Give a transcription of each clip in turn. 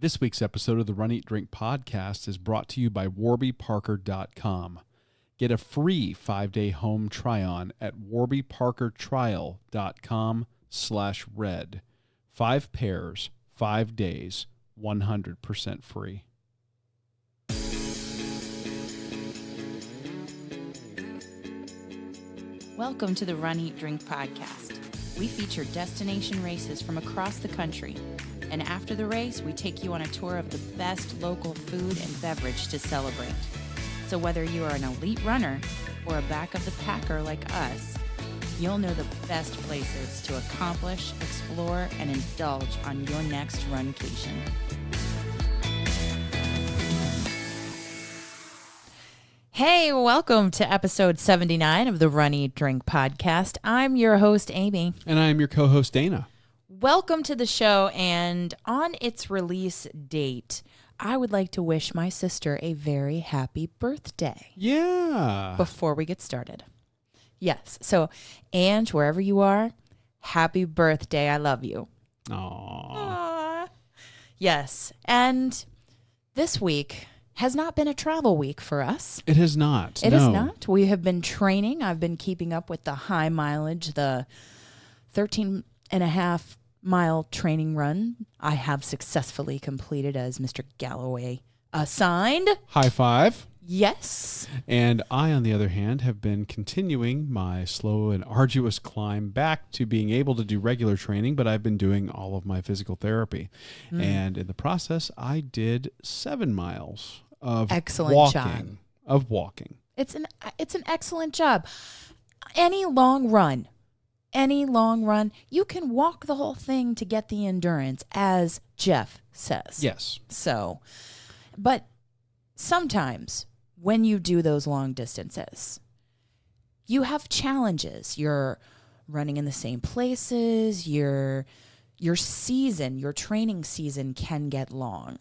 This week's episode of the Run, Eat, Drink podcast is brought to you by warbyparker.com. Get a free 5-day home try-on at warbyparkertrial.com/red. 5 pairs, 5 days, 100% free. Welcome to the Run, Eat, Drink podcast. We feature destination races from across the country. And after the race, we take you on a tour of the best local food and beverage to celebrate. So whether you are an elite runner or a back of the packer like us, you'll know the best places to accomplish, explore, and indulge on your next runcation. Hey, welcome to episode 79 of the Run, Eat, Drink podcast. I'm your host, Amy. And I am your co-host, Dana. Welcome to the show, and on its release date, I would like to wish my sister a very happy birthday. Yeah. Before we get started. Yes, so Ange, wherever you are, happy birthday. I love you. Aww. Yes, and this week has not been a travel week for us. It has not. It is not. We have been training. I've been keeping up with the high mileage, the 13.5-mile training run I have successfully completed, as Mr. Galloway assigned. High five. Yes. And I, on the other hand, have been continuing my slow and arduous climb back to being able to do regular training, but I've been doing all of my physical therapy. And in the process, I did 7 miles of Excellent walking. job. It's an excellent job. Any long run, you can walk the whole thing to get the endurance, as Jeff says. Yes. So, but sometimes when you do those long distances, you have challenges. You're running in the same places. Your training season can get long.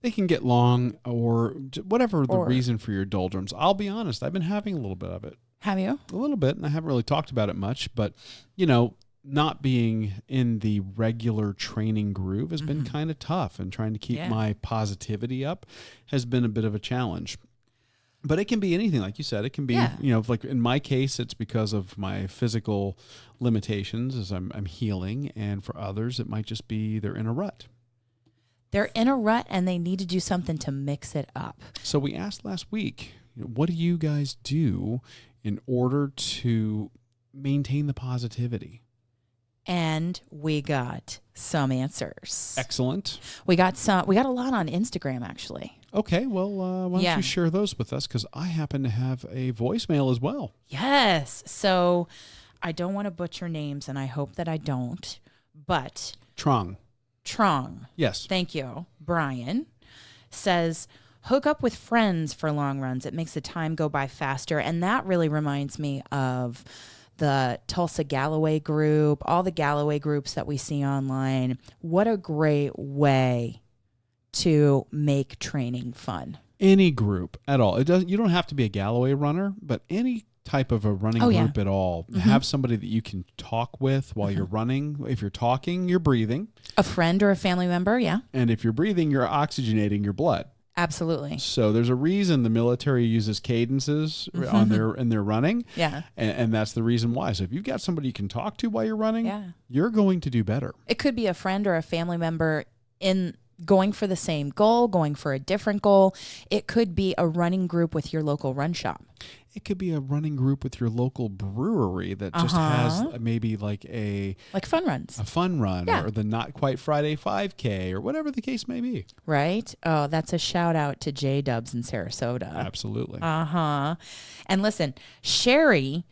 They can get long, or whatever the reason for your doldrums. I'll be honest, I've been having a little bit of it. Have you? A little bit, and I haven't really talked about it much, but, not being in the regular training groove has been kind of tough, and trying to keep my positivity up has been a bit of a challenge. But it can be anything, like you said. It can be, like in my case, it's because of my physical limitations as I'm healing, and for others, it might just be they're in a rut. They're in a rut, and they need to do something to mix it up. So we asked last week, what do you guys do in order to maintain the positivity? And we got some answers. Excellent. We got a lot on Instagram, actually. Okay, well, why don't you share those with us? Because I happen to have a voicemail as well. Yes. So I don't want to butcher names, and I hope that I don't. But Trong. Yes. Thank you. Brian says, hook up with friends for long runs. It makes the time go by faster. And that really reminds me of the Tulsa Galloway group, all the Galloway groups that we see online. What a great way to make training fun. Any group at all. You don't have to be a Galloway runner, but any type of a running group at all. Have somebody that you can talk with while you're running. If you're talking, you're breathing. A friend or a family member, yeah. And if you're breathing, you're oxygenating your blood. Absolutely. So there's a reason the military uses cadences in their running. Yeah. And that's the reason why. So if you've got somebody you can talk to while you're running, you're going to do better. It could be a friend or a family member in going for the same goal, going for a different goal. It could be a running group with your local run shop. It could be a running group with your local brewery that just has maybe like fun runs. A fun run or the Not Quite Friday 5K or whatever the case may be. Right? Oh, that's a shout out to J-Dubs in Sarasota. Absolutely. And listen, Sherry,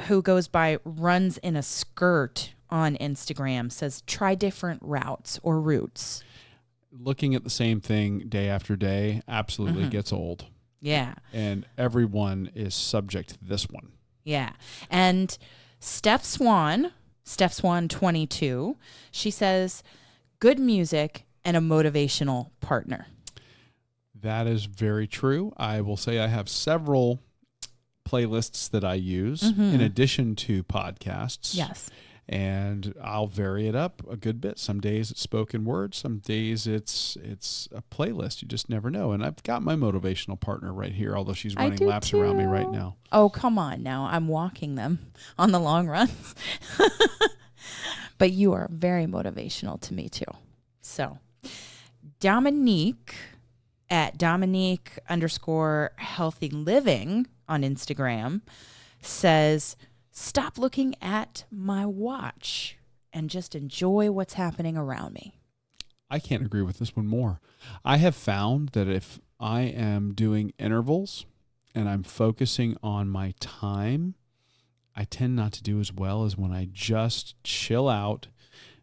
who goes by Runs in a Skirt on Instagram, says try different routes or routes. Looking at the same thing day after day absolutely gets old. Yeah. And everyone is subject to this one. Yeah. And Steph Swan 22, she says, good music and a motivational partner. That is very true. I will say I have several playlists that I use in addition to podcasts. Yes. and I'll vary it up a good bit. Some days it's spoken word, some days it's a playlist. You just never know. And I've got my motivational partner right here, although she's running laps around me right now. Oh, come on now. I'm walking them on the long runs. But you are very motivational to me too. So Dominique at Dominique_healthy living on Instagram says, stop looking at my watch and just enjoy what's happening around me. I can't agree with this one more. I have found that if I am doing intervals and I'm focusing on my time, I tend not to do as well as when I just chill out,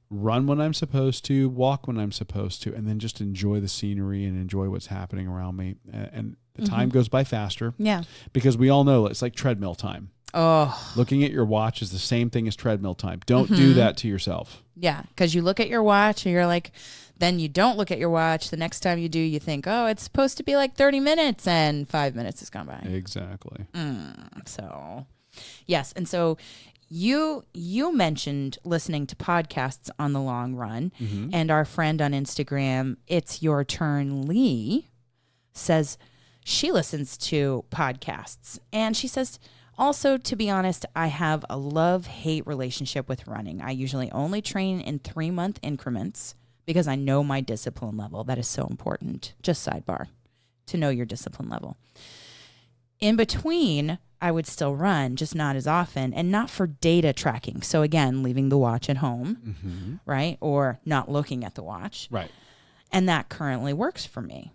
run when I'm supposed to, walk when I'm supposed to, and then just enjoy the scenery and enjoy what's happening around me. And the time goes by faster. Yeah. Because we all know it's like treadmill time. Oh. Looking at your watch is the same thing as treadmill time. Don't do that to yourself. Yeah, because you look at your watch and you're like, then you don't look at your watch. The next time you do, you think, oh, it's supposed to be like 30 minutes and 5 minutes has gone by. Exactly. So, yes. And so you mentioned listening to podcasts on the long run, and our friend on Instagram, It's Your Turn Lee, says she listens to podcasts. And she says, also, to be honest, I have a love-hate relationship with running. I usually only train in 3-month increments because I know my discipline level. That is so important. Just sidebar, to know your discipline level. In between, I would still run, just not as often, and not for data tracking. So again, leaving the watch at home, right? Or not looking at the watch. Right. And that currently works for me.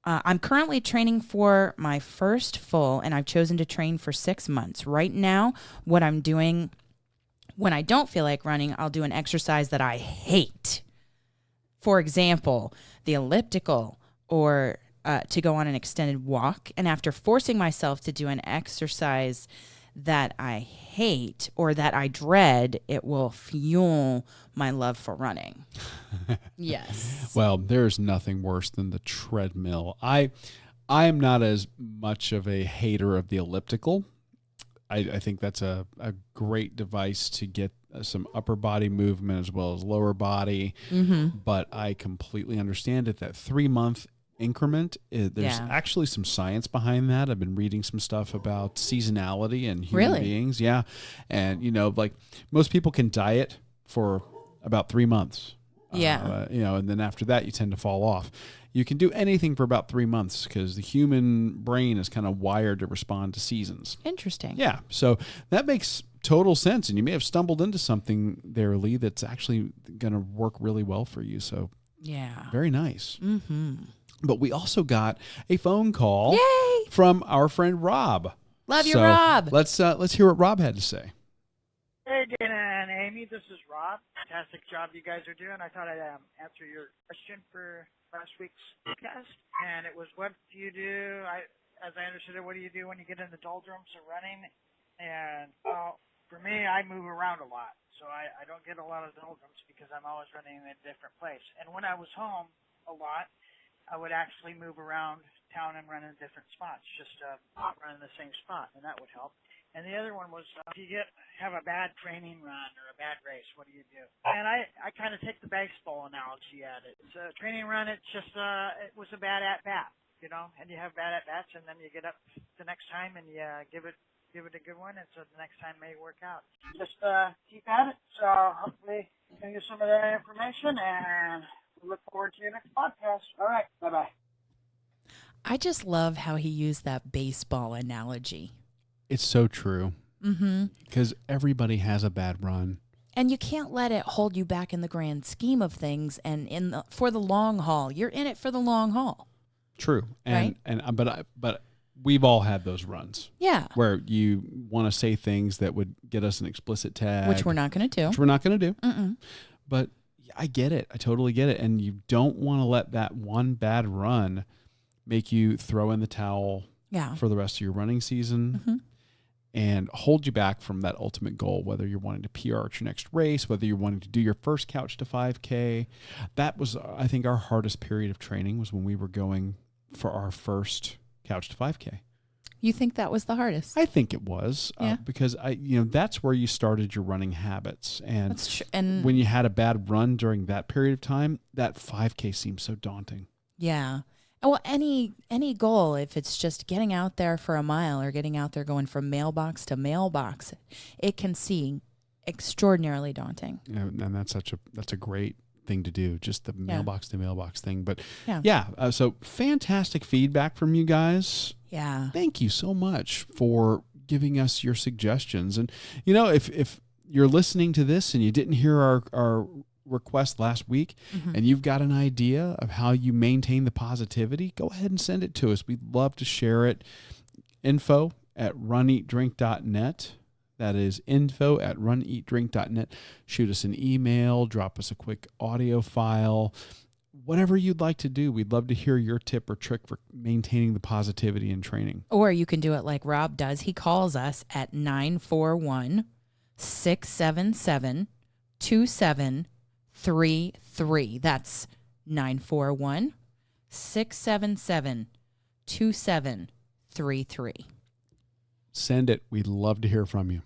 I'm currently training for my first full, and I've chosen to train for 6 months. Right now, what I'm doing when I don't feel like running, I'll do an exercise that I hate. For example, the elliptical, or to go on an extended walk. And after forcing myself to do an exercise that I hate or that I dread, it will fuel my love for running. Yes. Well, there's nothing worse than the treadmill. I am not as much of a hater of the elliptical. I think that's a great device to get some upper body movement as well as lower body. But I completely understand it. That 3-month increment, there's actually some science behind that. I've been reading some stuff about seasonality and human beings. Yeah. And, like most people can diet for about 3 months. Yeah. And then after that, you tend to fall off. You can do anything for about 3 months because the human brain is kind of wired to respond to seasons. Interesting. Yeah. So that makes total sense. And you may have stumbled into something there, Lee, that's actually going to work really well for you. So yeah, very nice. But we also got a phone call Yay! From our friend Rob. Love you, Rob. Let's hear what Rob had to say. Hey, Dana and Amy, this is Rob. Fantastic job you guys are doing. I thought I'd answer your question for last week's podcast, and it was, what do you do? As I understood it, what do you do when you get in the doldrums of running? And for me, I move around a lot, so I don't get a lot of doldrums because I'm always running in a different place. And when I was home a lot, I would actually move around town and run in different spots, just not run in the same spot, and that would help. And the other one was, if you have a bad training run or a bad race, what do you do? And I kind of take the baseball analogy at it. It's a training run, it's just, it was a bad at-bat, and you have bad at-bats, and then you get up the next time and you give it a good one, and so the next time may work out. Just keep at it, so hopefully you can get some of that information, and we look forward to your next podcast. All right, bye-bye. I just love how he used that baseball analogy. It's so true. Because everybody has a bad run. And you can't let it hold you back in the grand scheme of things and for the long haul. You're in it for the long haul. True. Right? But we've all had those runs. Yeah. Where you want to say things that would get us an explicit tag. Which we're not going to do. But I get it. I totally get it. And you don't want to let that one bad run make you throw in the towel for the rest of your running season and hold you back from that ultimate goal, whether you're wanting to PR at your next race, whether you're wanting to do your first couch to 5K. That was, I think, our hardest period of training was when we were going for our first couch to 5K. You think that was the hardest? I think it was because that's where you started your running habits. And, and when you had a bad run during that period of time, that 5K seems so daunting. Yeah. Well, any goal, if it's just getting out there for a mile or getting out there going from mailbox to mailbox, it can seem extraordinarily daunting. And that's a great thing to do, just the mailbox to mailbox thing. But so fantastic feedback from you guys. Yeah. Thank you so much for giving us your suggestions. And, if you're listening to this and you didn't hear our request last week and you've got an idea of how you maintain the positivity, go ahead and send it to us. We'd love to share it. info@runeatdrink.net. That is info@runeatdrink.net. Shoot us an email, drop us a quick audio file, whatever you'd like to do. We'd love to hear your tip or trick for maintaining the positivity in training. Or you can do it like Rob does. He calls us at 941-677-2733. That's 941-677-2733. Send it. We'd love to hear from you.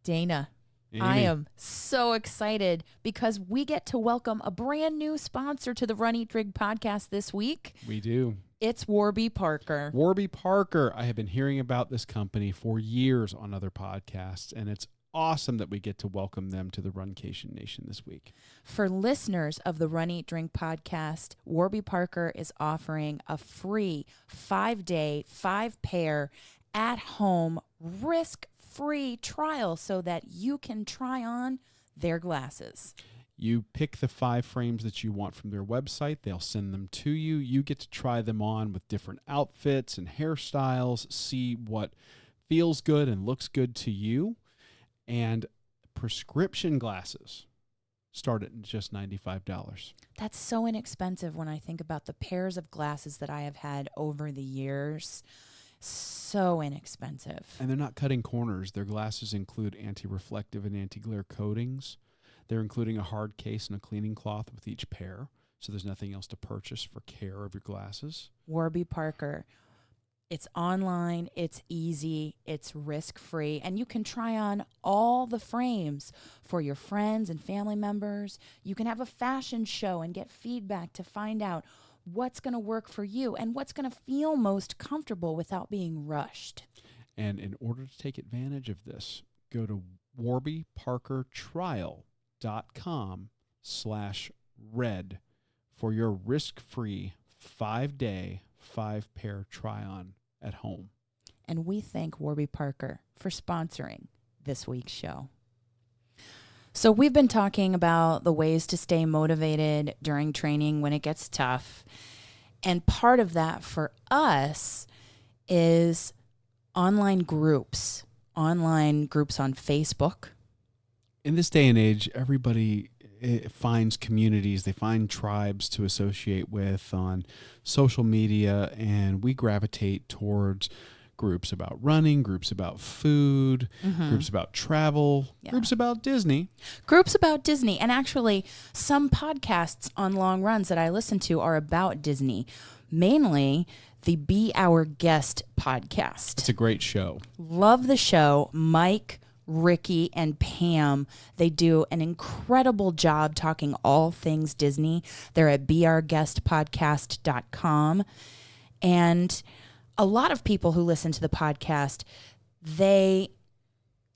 Dana, Amy. I am so excited because we get to welcome a brand new sponsor to the Run, Eat, Drink podcast this week. We do. It's Warby Parker. Warby Parker. I have been hearing about this company for years on other podcasts, and it's awesome that we get to welcome them to the Runcation Nation this week. For listeners of the Run, Eat, Drink podcast, Warby Parker is offering a free 5-day, 5-pair at-home risk-free trial so that you can try on their glasses. You pick the 5 frames that you want from their website. They'll send them to you. You get to try them on with different outfits and hairstyles, see what feels good and looks good to you. And prescription glasses start at just $95. That's so inexpensive when I think about the pairs of glasses that I have had over the years. So inexpensive. And they're not cutting corners. Their glasses include anti-reflective and anti-glare coatings. They're including a hard case and a cleaning cloth with each pair. So there's nothing else to purchase for care of your glasses. Warby Parker. It's online, it's easy, it's risk-free, and you can try on all the frames for your friends and family members. You can have a fashion show and get feedback to find out what's going to work for you and what's going to feel most comfortable without being rushed. And in order to take advantage of this, go to warbyparkertrial.com/red for your risk-free 5-day, 5-pair try-on at home. And we thank Warby Parker for sponsoring this week's show. So we've been talking about the ways to stay motivated during training when it gets tough. And part of that for us is online groups on Facebook. In this day and age, everybody finds communities, they find tribes to associate with on social media, and we gravitate towards groups about running, groups about food, groups about travel, groups about Disney. Groups about Disney. And actually, some podcasts on long runs that I listen to are about Disney, mainly the Be Our Guest podcast. It's a great show. Love the show. Mike, Ricky, and Pam, they do an incredible job talking all things Disney. They're at beourguestpodcast.com. And a lot of people who listen to the podcast, they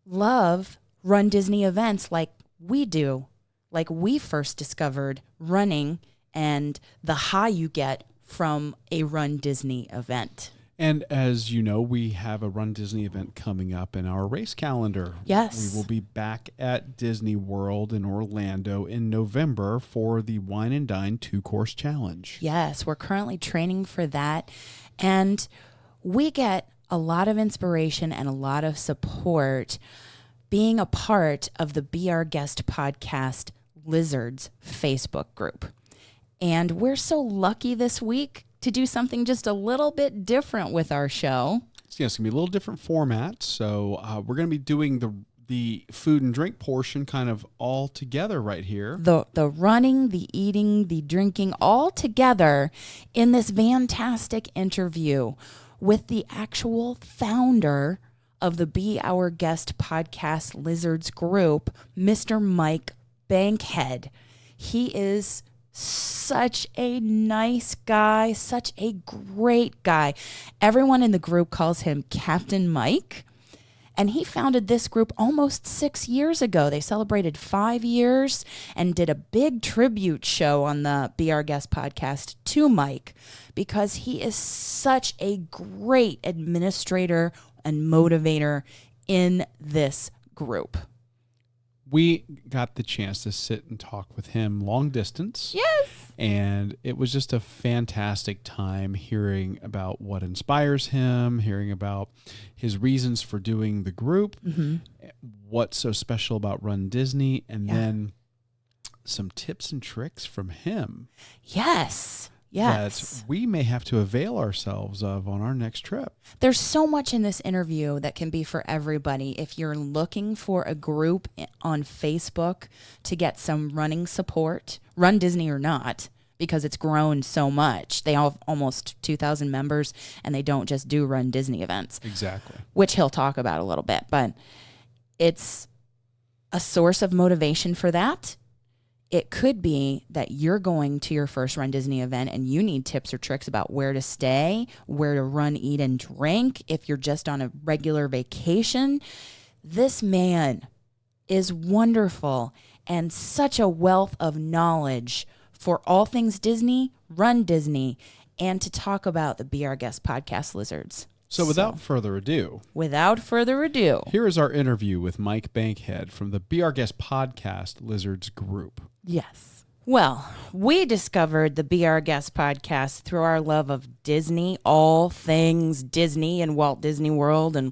love Run Disney events like we do. Like we first discovered running and the high you get from a Run Disney event. And as you know, we have a Run Disney event coming up in our race calendar. Yes. We will be back at Disney World in Orlando in November for the Wine and Dine 2-course challenge. Yes, we're currently training for that. And we get a lot of inspiration and a lot of support being a part of the Be Our Guest podcast Lizards Facebook group. And we're so lucky this week to do something just a little bit different with our show. So, yeah, it's going to be a little different format. So we're going to be doing the food and drink portion kind of all together right here. The running, the eating, the drinking, all together in this fantastic interview with the actual founder of the Be Our Guest podcast Lizards group, Mr. Mike Bankhead. He is such a nice guy, such a great guy. Everyone in the group calls him Captain Mike. And he founded this group almost 6 years ago. They celebrated 5 years and did a big tribute show on the Be Our Guest podcast to Mike because he is such a great administrator and motivator in this group. We got the chance to sit and talk with him long distance. Yes. And it was just a fantastic time hearing about what inspires him, hearing about his reasons for doing the group, what's so special about Run Disney, and then some tips and tricks from him. Yes. That we may have to avail ourselves of on our next trip. There's so much in this interview that can be for everybody. If you're looking for a group on Facebook to get some running support, Run Disney or not, because it's grown so much. They have almost 2,000 members, and they don't just do Run Disney events. Exactly. Which he'll talk about a little bit. But it's a source of motivation for that. It could be that you're going to your first Run Disney event and you need tips or tricks about where to stay, where to run, eat, and drink. If you're just on a regular vacation, this man is wonderful and such a wealth of knowledge for all things Disney, Run Disney, and to talk about the Be Our Guest podcast Lizards. So without further ado, here is our interview with Mike Bankhead from the Be Our Guest podcast Lizards group. Yes. Well, we discovered the Be Our Guest podcast through our love of Disney, all things Disney and Walt Disney World and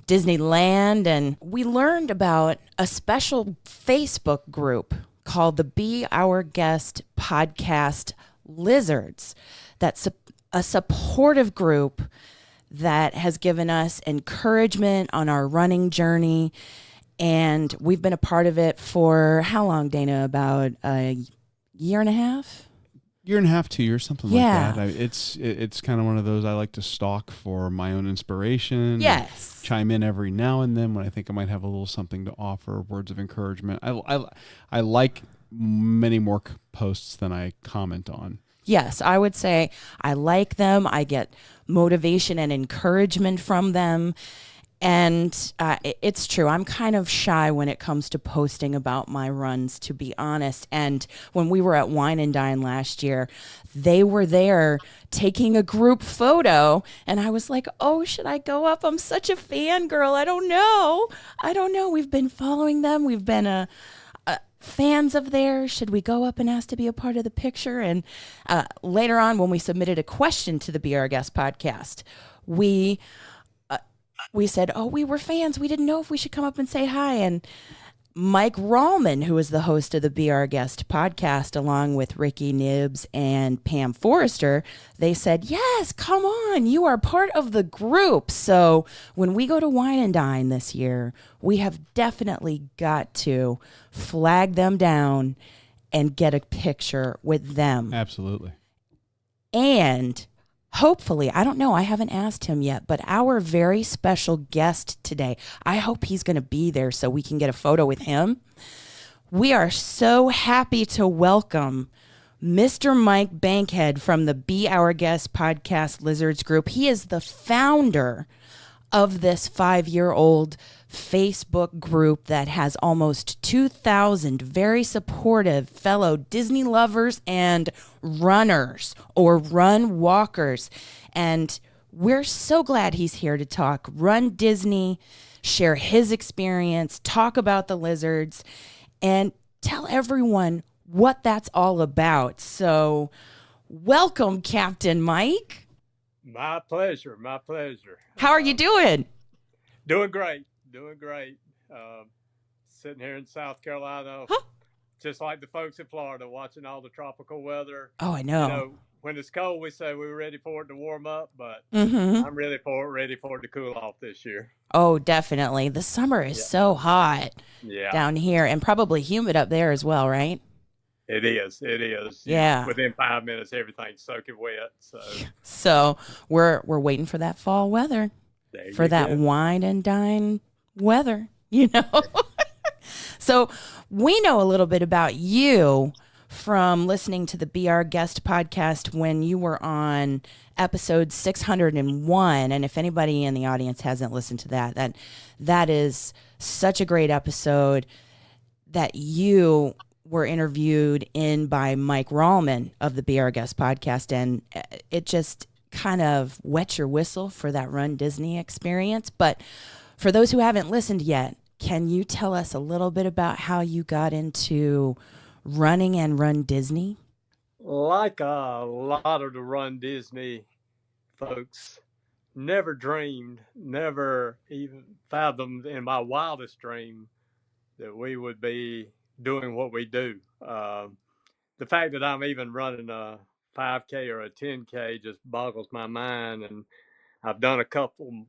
Disneyland. And we learned about a special Facebook group called the Be Our Guest podcast Lizards. That's a supportive group that has given us encouragement on our running journey. And we've been a part of it for how long, Dana? About a year and a half? Year and a half, 2 years, something like that. It's kind of one of those I like to stalk for my own inspiration. Yes. Chime in every now and then when I think I might have a little something to offer, words of encouragement. I like many more posts than I comment on. Yes, I would say I like them. I get motivation and encouragement from them. And it's true. I'm kind of shy when it comes to posting about my runs, to be honest. And when we were at Wine and Dine last year, they were there taking a group photo. And I was like, oh, should I go up? I'm such a fangirl. I don't know. We've been following them. We've been fans of theirs. Should we go up and ask to be a part of the picture? And later on, when we submitted a question to the Be Our Guest podcast, we said, oh, we were fans. We didn't know if we should come up and say hi. And Mike Rallman, who is the host of the Be Our Guest podcast, along with Ricky Nibbs and Pam Forrester, they said, yes, come on. You are part of the group. So when we go to Wine and Dine this year, we have definitely got to flag them down and get a picture with them. Absolutely. And hopefully, I don't know, I haven't asked him yet, but our very special guest today, I hope he's going to be there so we can get a photo with him. We are so happy to welcome Mr. Mike Bankhead from the Be Our Guest podcast Lizards group. He is the founder of this 5-year-old Facebook group that has almost 2,000 very supportive fellow Disney lovers and runners or run walkers. And we're so glad he's here to talk Run Disney, share his experience, talk about the Lizards, and tell everyone what that's all about. So welcome, Captain Mike. My pleasure. My pleasure. How are you doing? Doing great. Sitting here in South Carolina, just like the folks in Florida watching all the tropical weather. Oh, I know. When it's cold, we say we're ready for it to warm up, but Mm-hmm. I'm ready for it to cool off this year. Oh, definitely. The summer is so hot down here and probably humid up there as well, right? It is. It is. Yeah. Within 5 minutes, everything's soaking wet. So we're waiting for that fall weather, for that wine and dine weather, So we know a little bit about you from listening to the Be Our Guest podcast when you were on episode 601. And if anybody in the audience hasn't listened to that is such a great episode that you were interviewed in by Mike Rallman of the Be Our Guest podcast. And it just kind of wets your whistle for that Run Disney experience. But for those who haven't listened yet, can you tell us a little bit about how you got into running and Run Disney? Like a lot of the Run Disney folks, never even fathomed in my wildest dream that we would be doing what we do. The fact that I'm even running a 5K or a 10K just boggles my mind. And I've done a couple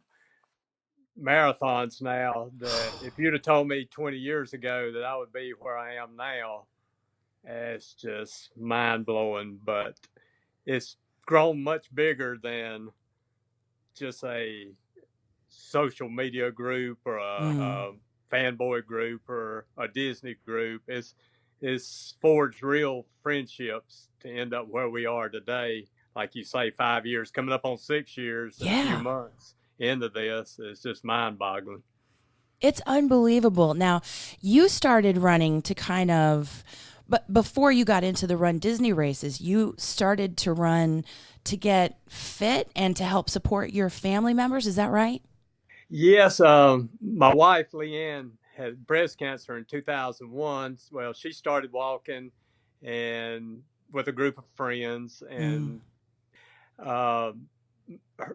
marathons now that if you'd have told me 20 years ago that I would be where I am now, it's just mind blowing. But it's grown much bigger than just a social media group or a fanboy group or a Disney group. It's forged real friendships to end up where we are today. Like you say, 5 years, coming up on 6 years in a few months into this is just mind boggling. It's unbelievable. Now, you started running to kind of, but before you got into the Run Disney races, you started to run to get fit and to help support your family members. Is that right? Yes. My wife, Leanne, had breast cancer in 2001. Well, she started walking and with a group of friends. And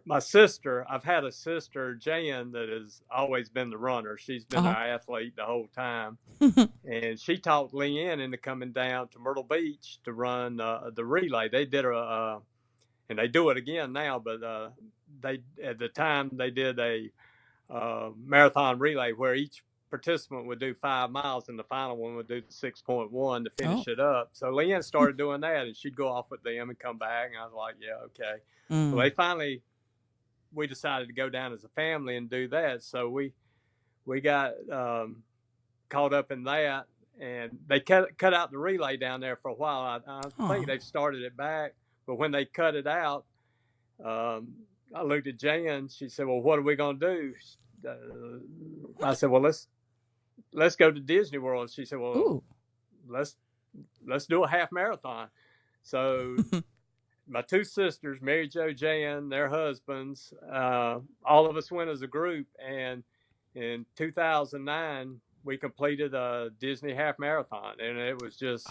my sister, I've had a sister, Jan, that has always been the runner. She's been our athlete the whole time. And she talked Leanne into coming down to Myrtle Beach to run the relay. They did and they do it again now, but they at the time they did a marathon relay where each participant would do 5 miles and the final one would do the 6.1 to finish it up. So Leanne started doing that, and she'd go off with them and come back. And I was like, yeah, okay. Well, we decided to go down as a family and do that. So we got caught up in that, and they cut out the relay down there for a while. I think they've started it back, but when they cut it out, I looked at Jan. She said, well, what are we going to do? I said, well, let's go to Disney World. She said, well, let's do a half marathon. So my two sisters, Mary Jo, Jan, their husbands, all of us went as a group. And in 2009, we completed a Disney half marathon, and it was just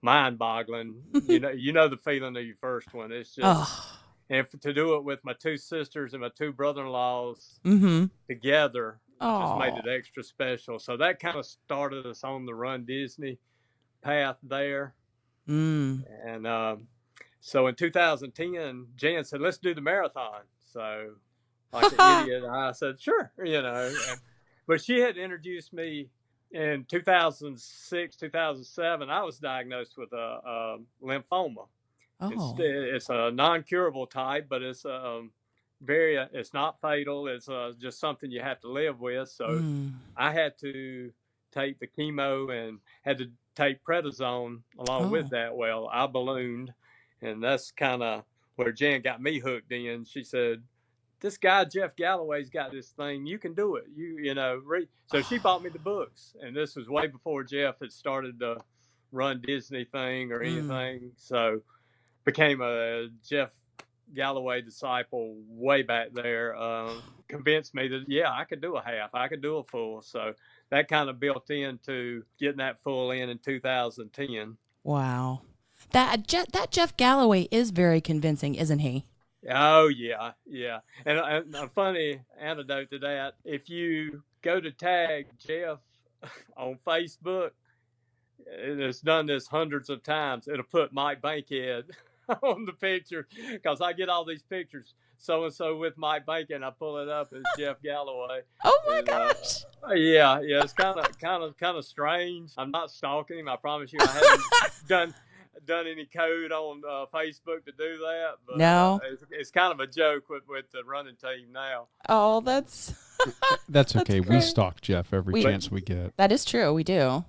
mind boggling. You know the feeling of your first one. It's just, and to do it with my two sisters and my two brother-in-laws together just made it extra special. So that kind of started us on the Run Disney path there. And so in 2010, Jan said, let's do the marathon. So like an idiot, I said, sure, but she had introduced me in 2006, 2007. I was diagnosed with a lymphoma. It's a non-curable type, but it's it's not fatal. It's just something you have to live with. So I had to take the chemo and had to take prednisone along with that. Well, I ballooned, and that's kind of where Jan got me hooked in. She said, this guy, Jeff Galloway's got this thing. You can do it. So she bought me the books, and this was way before Jeff had started the Run Disney thing or anything. So became a Jeff Galloway disciple way back there. Convinced me that, I could do a half. I could do a full. So that kind of built into getting that full in 2010. Wow. That Jeff Galloway is very convincing, isn't he? Oh, yeah. And a funny anecdote to that, if you go to tag Jeff on Facebook, it's done this hundreds of times. It'll put Mike Bankhead on the picture because I get all these pictures. So and so with Mike Bankhead, and I pull it up as Jeff Galloway. Oh my gosh! Yeah, it's kind of strange. I'm not stalking him. I promise you, I haven't done any code on Facebook to do that. But, no, it's kind of a joke with the running team now. Oh, that's okay. Great. We stalk Jeff every chance we get. That is true. We do.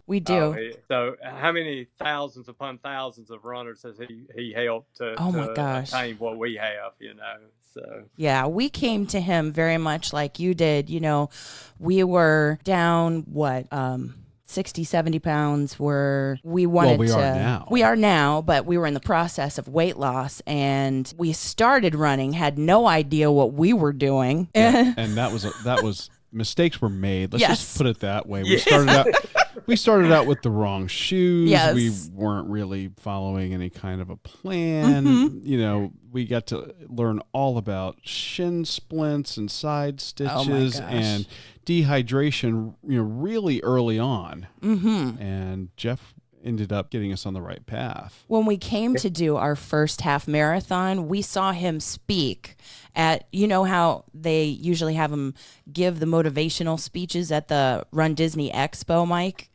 So how many thousands upon thousands of runners has he helped to attain what we have? So yeah, we came to him very much like you did. We were down 60, 70 pounds we are now, but we were in the process of weight loss, and we started running, had no idea what we were doing. Yeah, and that was mistakes were made. Let's just put it that way. Yeah. We started out with the wrong shoes. Yes. We weren't really following any kind of a plan. Mm-hmm. We got to learn all about shin splints and side stitches and dehydration, really early on. Mm-hmm. And Jeff ended up getting us on the right path. When we came to do our first half marathon, we saw him speak at, how they usually have him give the motivational speeches at the Run Disney Expo, Mike?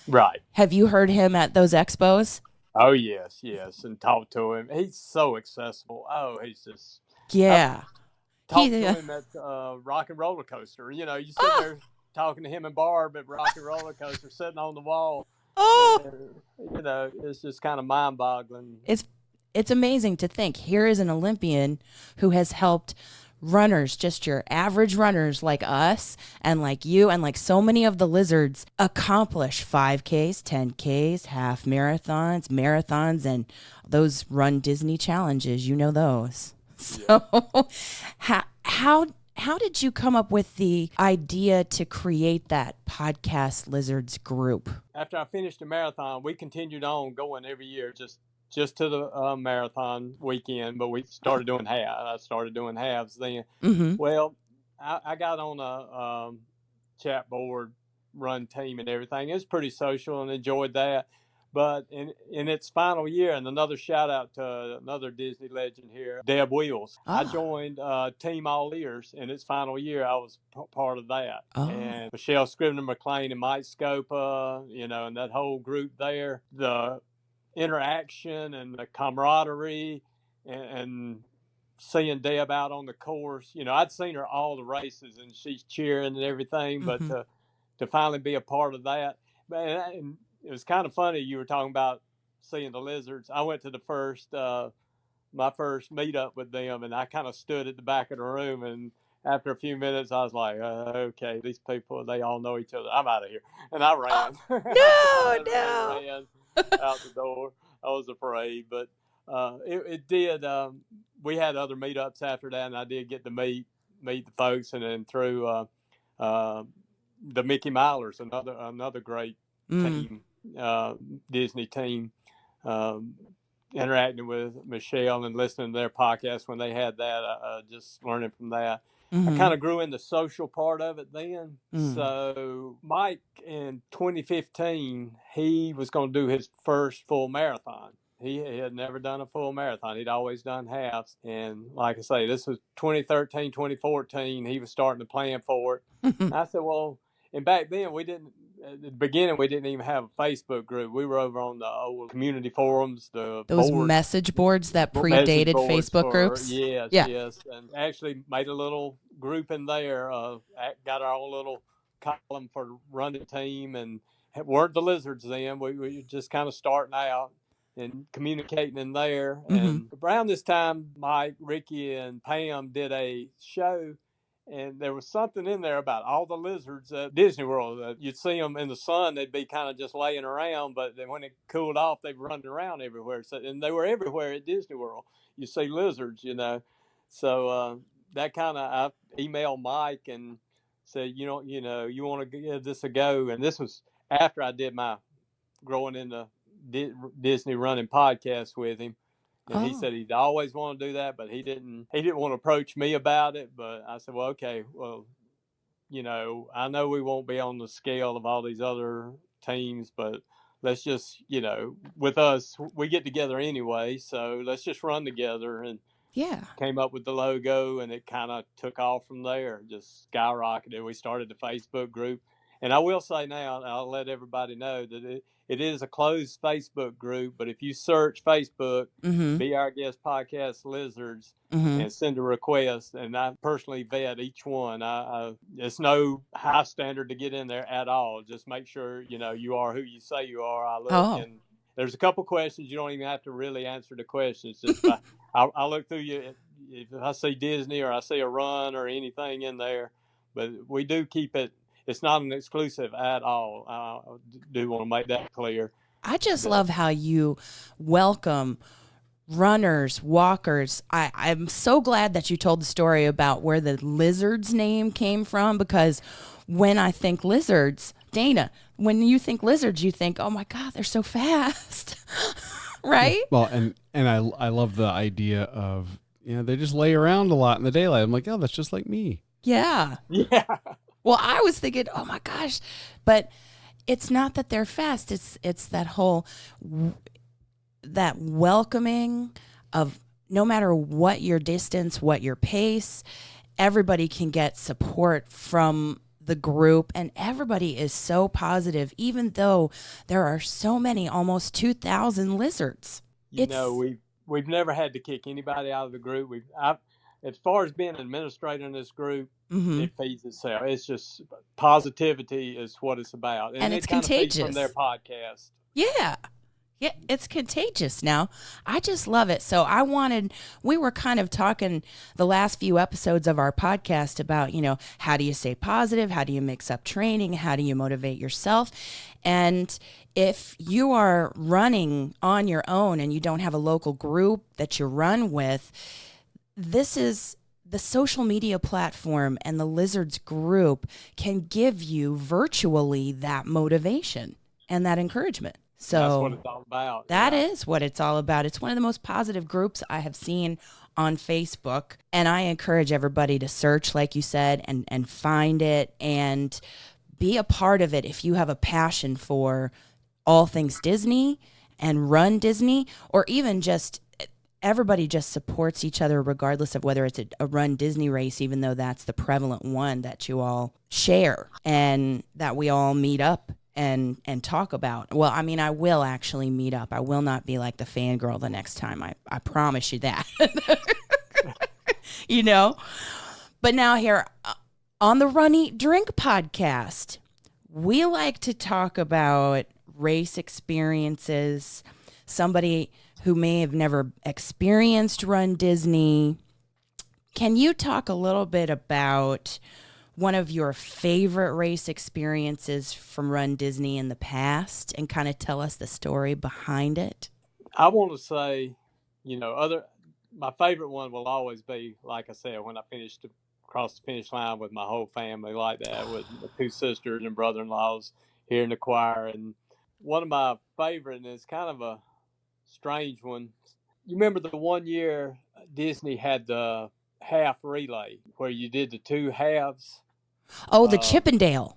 Right. Have you heard him at those expos? Oh, yes, and talk to him. He's so accessible. Oh, he's just... Yeah. Talk to him at Rock and Roller Coaster. You sit there talking to him and Barb at Rock and Roller Coaster, sitting on the wall. It's just kind of mind-boggling. It's amazing to think here is an Olympian who has helped runners, just your average runners like us and like you and like so many of the lizards, accomplish 5Ks, 10Ks, half marathons, and those Run Disney challenges. Those. So how did you come up with the idea to create that Podcast Lizards group? After I finished the marathon, we continued on going every year, just to the marathon weekend, but we started doing halves. I started doing halves then. Mm-hmm. Well, I got on a chat board, run team and everything. It was pretty social and enjoyed that. But in its final year, and another shout out to another Disney legend here, Deb Wheels. I joined Team All Ears in its final year. I was part of that. And Michelle Scrivener McLean and Mike Scopa, and that whole group there. The interaction and the camaraderie and seeing Deb out on the course. I'd seen her all the races and she's cheering and everything, mm-hmm. but to finally be a part of that. And it was kind of funny. You were talking about seeing the lizards. I went to my first meetup with them, and I kind of stood at the back of the room. And after a few minutes, I was like, okay, these people, they all know each other. I'm out of here. And I ran. No. Ran out the door. I was afraid, but it did. We had other meetups after that, and I did get to meet the folks, and then through the Mickey Milers, another great team, Disney team, interacting with Michelle and listening to their podcast when they had that, just learning from that. Mm-hmm. I kind of grew in the social part of it then. Mm. So Mike in 2015, he was going to do his first full marathon. He had never done a full marathon. He'd always done halves. And like I say, this was 2013, 2014. He was starting to plan for it. I said, well, and back then at the beginning, we didn't even have a Facebook group. We were over on the old community forums, those message boards that predated Facebook groups. Yes. And actually made a little group in there, got our own little column for running team, and weren't the lizards then. We were just kind of starting out and communicating in there. Mm-hmm. And around this time, Mike, Ricky, and Pam did a show. And there was something in there about all the lizards at Disney World. You'd see them in the sun, they'd be kind of just laying around, but then when it cooled off, they'd run around everywhere. So, and they were everywhere at Disney World. You see lizards, So that kind of, I emailed Mike and said, you want to give this a go. And this was after I did my growing into Disney running podcast with him. And he said he'd always want to do that, but he didn't want to approach me about it. But I said, well, okay, well, I know we won't be on the scale of all these other teams, but let's just, with us, we get together anyway, so let's just run together. And came up with the logo, and it kind of took off from there, just skyrocketed. We started the Facebook group. And I will say now, I'll let everybody know that it is a closed Facebook group, but if you search Facebook, Be Our Guest Podcast Lizards, and send a request, and I personally vet each one. It's no high standard to get in there at all. Just make sure, you are who you say you are. I look, and there's a couple questions. You don't even have to really answer the questions. Just I look through you. If I see Disney or I see a run or anything in there, but we do keep it. It's not an exclusive at all. I do want to make that clear. I just love how you welcome runners, walkers. I'm so glad that you told the story about where the Lizards name came from, because when I think lizards, Dana, when you think lizards, you think, oh my God, they're so fast. Right? Well, and I love the idea of, they just lay around a lot in the daylight. I'm like, oh, that's just like me. Yeah. Yeah. Well, I was thinking, oh my gosh, but it's not that they're fast. It's that whole, that welcoming of no matter what your distance, what your pace, everybody can get support from the group, and everybody is so positive, even though there are so many, almost 2,000 lizards. We've never had to kick anybody out of the group. As far as being an administrator in this group, it feeds itself. It's just positivity is what it's about, and it's it kind contagious of feeds from their podcast. Yeah, it's contagious now. I just love it. So we were kind of talking the last few episodes of our podcast about, how do you stay positive? How do you mix up training? How do you motivate yourself? And if you are running on your own and you don't have a local group that you run with, this is the social media platform, and the Lizards group can give you virtually that motivation and that encouragement. So that's what it's all about. That is what it's all about. It's one of the most positive groups I have seen on Facebook. And I encourage everybody to search, like you said, and find it and be a part of it if you have a passion for all things Disney and run Disney, or even just everybody just supports each other regardless of whether it's a run Disney race, even though that's the prevalent one that you all share and that we all meet up and talk about. Well, I mean, I will actually meet up. I will not be like the fangirl the next time. I promise you that. But now here on the Run, Eat, Drink podcast, we like to talk about race experiences, somebody who may have never experienced Run Disney. Can you talk a little bit about one of your favorite race experiences from Run Disney in the past and kind of tell us the story behind it? I want to say, my favorite one will always be, like I said, when I crossed the finish line with my whole family like that, with my two sisters and brother-in-laws here in the choir. And one of my favorite, and it's kind of a strange one. You remember the one year Disney had the half relay where you did the two halves? Oh, the Chippendale.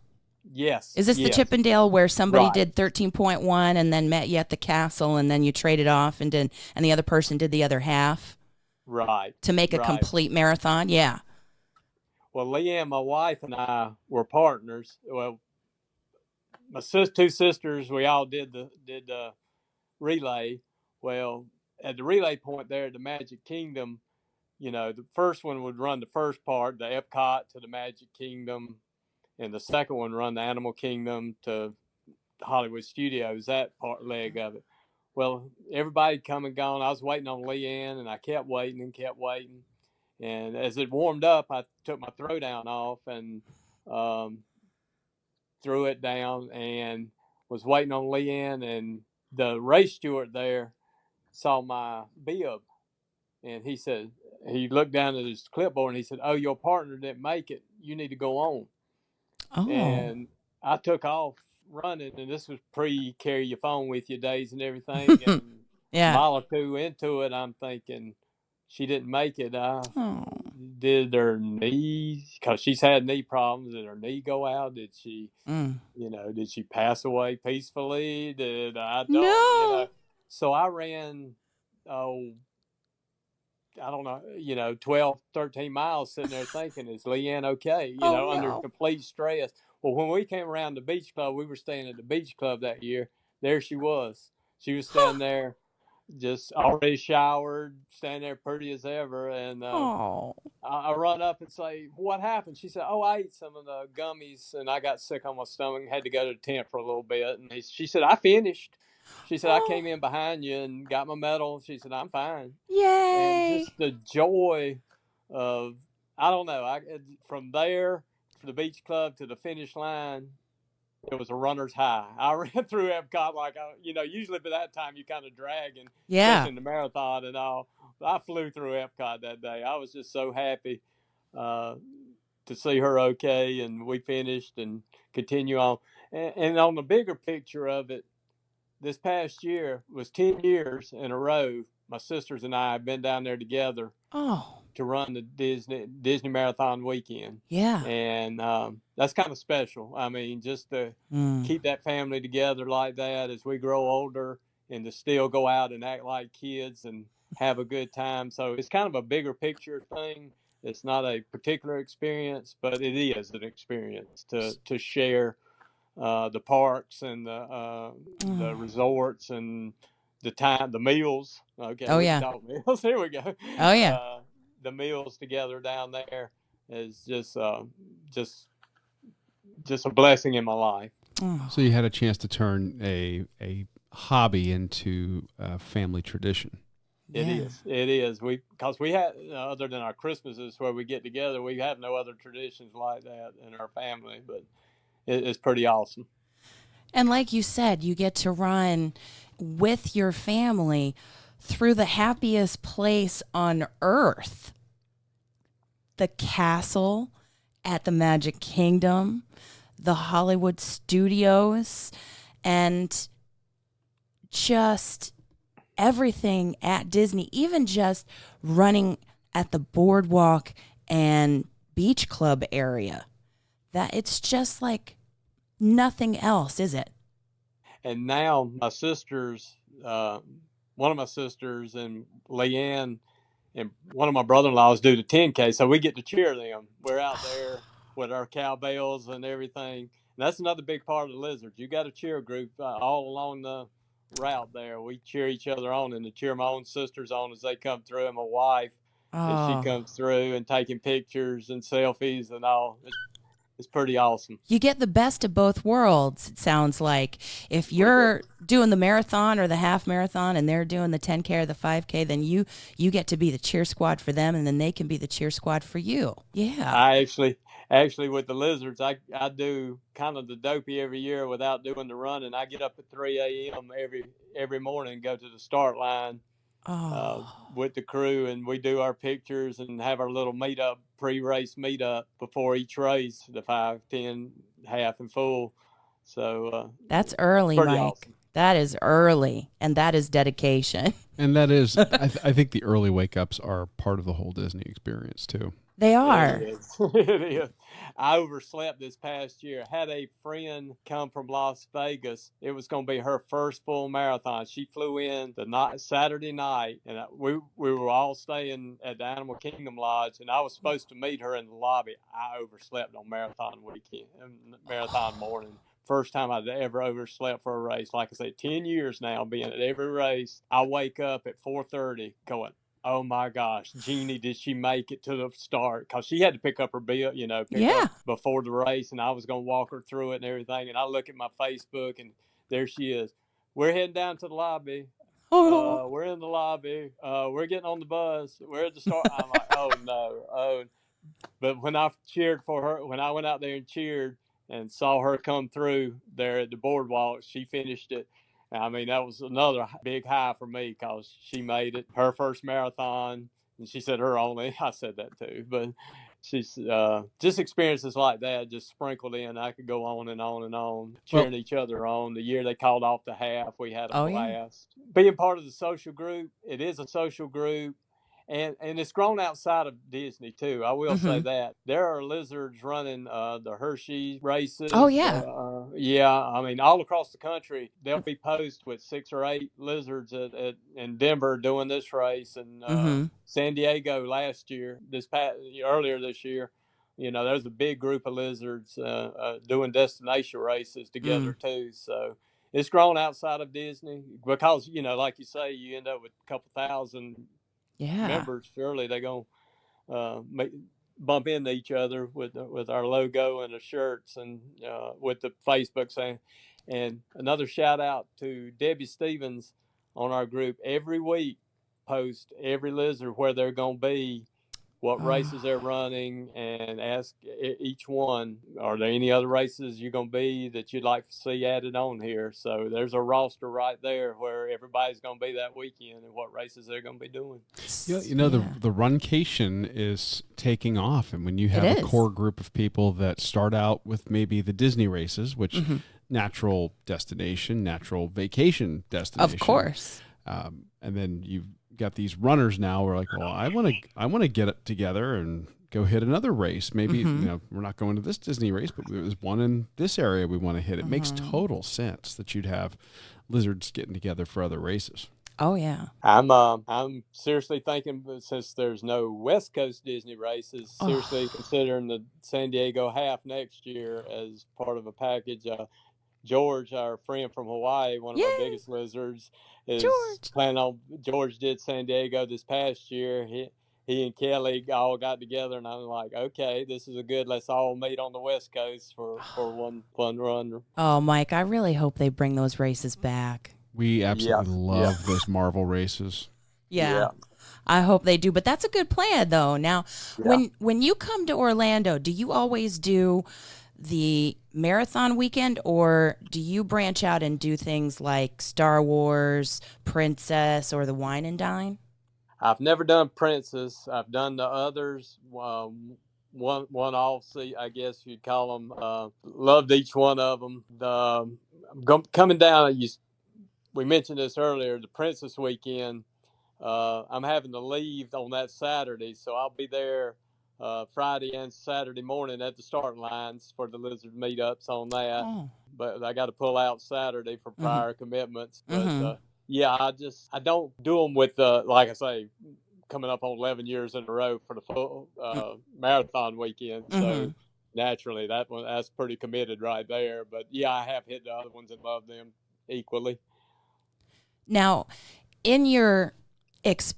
Yes. Is this the Chippendale where somebody did 13.1 and then met you at the castle and then you traded off and the other person did the other half? Right. To make a complete marathon? Yeah. Well, Leanne, my wife, and I were partners. Well, my two sisters, we all did the relay. Well, at the relay point there at the Magic Kingdom, the first one would run the first part, the Epcot to the Magic Kingdom, and the second one run the Animal Kingdom to Hollywood Studios, that leg of it. Well, everybody come and gone. I was waiting on Leanne, and I kept waiting and kept waiting. And as it warmed up, I took my throwdown off and threw it down and was waiting on Leanne, and the race steward there saw my bib, and he looked down at his clipboard and he said, "Oh, your partner didn't make it. You need to go on." Oh. And I took off running, and this was pre-carry your phone with you days and everything. And yeah. a mile or two into it, I'm thinking she didn't make it. did her knees, because she's had knee problems, did her knee go out? Did she, did she pass away peacefully? No. So I ran, I don't know, 12, 13 miles sitting there thinking, is Leanne okay? Under No. complete stress. Well, when we came around the beach club, we were staying at the beach club that year. There she was. She was standing there, just already showered, standing there pretty as ever. And I run up and say, what happened? She said, oh, I ate some of the gummies and I got sick on my stomach and had to go to the tent for a little bit. And she said, I finished. She said, I came in behind you and got my medal. She said, I'm fine. And Yay. just the joy of, I don't know, from there, from the beach club to the finish line, it was a runner's high. I ran through Epcot usually by that time you kind of drag, and especially in the marathon and all. I flew through Epcot that day. I was just so happy to see her okay, and we finished and continue on. And on the bigger picture of it, this past year was 10 years in a row. My sisters and I have been down there together to run the Disney Marathon weekend. Yeah. And that's kind of special. I mean, just to keep that family together like that as we grow older, and to still go out and act like kids and have a good time. So it's kind of a bigger picture thing. It's not a particular experience, but it is an experience to share the parks and the resorts and the meals. Okay. Oh, yeah. Meals. Here we go. Oh, yeah. The meals together down there is just a blessing in my life. So you had a chance to turn a hobby into a family tradition. It is. Because we had, other than our Christmases where we get together, we have no other traditions like that in our family, but it's pretty awesome. And like you said, you get to run with your family through the happiest place on earth. The castle at the Magic Kingdom, the Hollywood Studios, and just everything at Disney, even just running at the boardwalk and beach club area. That it's just like nothing else, is it? And now my sisters, one of my sisters and Leanne and one of my brother-in-laws do the 10K, so we get to cheer them. We're out there with our cowbells and everything. And that's another big part of the Lizards. You got a cheer group all along the route there. We cheer each other on, and to cheer my own sisters on as they come through, and my wife as she comes through, and taking pictures and selfies and all. It's pretty awesome. You get the best of both worlds, it sounds like. If you're doing the marathon or the half marathon and they're doing the 10K or the 5K, then you get to be the cheer squad for them, and then they can be the cheer squad for you. Yeah. I actually with the Lizards, I do kind of the dopey every year without doing the run, and I get up at 3 a.m. every morning and go to the start line with the crew, and we do our pictures and have our little pre-race meetup before each race, the 5, 10, half, and full. So that's early, Mike. Awesome. That is early, and that is dedication. And that is, I think the early wake-ups are part of the whole Disney experience, too. They are. It is. I overslept this past year. I had a friend come from Las Vegas. It was going to be her first full marathon. She flew in Saturday night, and we were all staying at the Animal Kingdom Lodge, and I was supposed to meet her in the lobby. I overslept on marathon morning. First time I'd ever overslept for a race. Like I said, 10 years now being at every race. I wake up at 4:30 going, oh my gosh, Jeannie, did she make it to the start? Because she had to pick up her bill, up before the race, and I was going to walk her through it and everything. And I look at my Facebook, and there she is. We're heading down to the lobby. We're in the lobby. We're getting on the bus. We're at the start. I'm like, oh no. But when I cheered for her, when I went out there and cheered and saw her come through there at the boardwalk, she finished it. I mean, that was another big high for me because she made it her first marathon, and she said her only. I said that too, but she's just experiences like that just sprinkled in. I could go on and on and on, cheering each other on. The year they called off the half, we had a blast. Yeah. Being part of the social group, it is a social group, and it's grown outside of Disney too. I will say that there are lizards running the Hershey races. Oh yeah, yeah. I mean, all across the country, there'll be posts with 6 or 8 lizards in Denver doing this race, and San Diego last year, earlier this year. You know, there's a big group of lizards doing destination races together too. So it's grown outside of Disney because, you know, like you say, you end up with a couple thousand members. Surely they're going to bump into each other with our logo and the shirts and with the Facebook saying. And another shout out to Debbie Stevens on our group. Every week, post every lizard where they're going to be, what races they're running, and ask each one, are there any other races you're going to be that you'd like to see added on here? So there's a roster right there where everybody's going to be that weekend and what races they're going to be doing. You know, the runcation is taking off. And when you have a core group of people that start out with maybe the Disney races, which natural destination, natural vacation destination. Of course. And then you've got these runners now who are like, well, I want to get it together and go hit another race. Maybe, you know, we're not going to this Disney race, but there's one in this area we want to hit. It makes total sense that you'd have lizards getting together for other races. Oh yeah. I'm seriously thinking, since there's no West Coast Disney races, seriously considering the San Diego half next year as part of a package. George, our friend from Hawaii, one of our biggest lizards, is planning on. George did San Diego this past year. He and Kelly all got together, and I'm like, okay, this is a good. Let's all meet on the West Coast for one fun run. Oh, Mike, I really hope they bring those races back. We absolutely love those Marvel races. Yeah. I hope they do, but that's a good plan though. Now, when you come to Orlando, do you always do the marathon weekend, or do you branch out and do things like Star Wars, Princess, or the Wine and Dine? I've never done Princess. I've done the others. One off, I guess you'd call them. Loved each one of them. Coming down, we mentioned this earlier, the Princess weekend. I'm having to leave on that Saturday, so I'll be there Friday and Saturday morning at the starting lines for the lizard meetups on that. But I got to pull out Saturday for prior commitments. But I don't do them with like I say, coming up on 11 years in a row for the full marathon weekend. So naturally, that's pretty committed right there. But yeah, I have hit the other ones and love them equally. Now, in your vast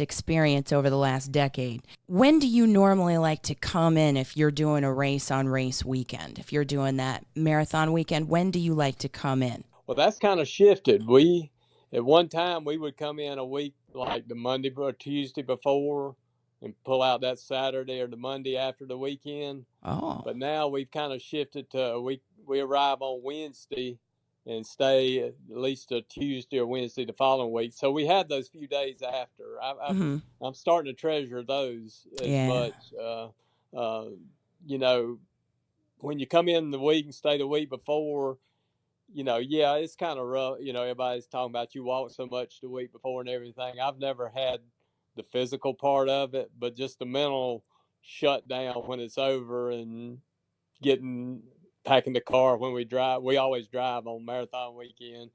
experience over the last decade, when do you normally like to come in if you're doing a race on race weekend? If you're doing that marathon weekend, when do you like to come in? Well, that's kind of shifted. At one time, we would come in a week like the Monday or Tuesday before and pull out that Saturday or the Monday after the weekend. But now we've kind of shifted to we arrive on Wednesday and stay at least a Tuesday or Wednesday the following week. So we had those few days after. I'm starting to treasure those as much. You know, when you come in the week and stay the week before, you know, it's kind of rough. You know, everybody's talking about you walk so much the week before and everything. I've never had the physical part of it, but just the mental shutdown when it's over and packing the car when we drive. We always drive on marathon weekend.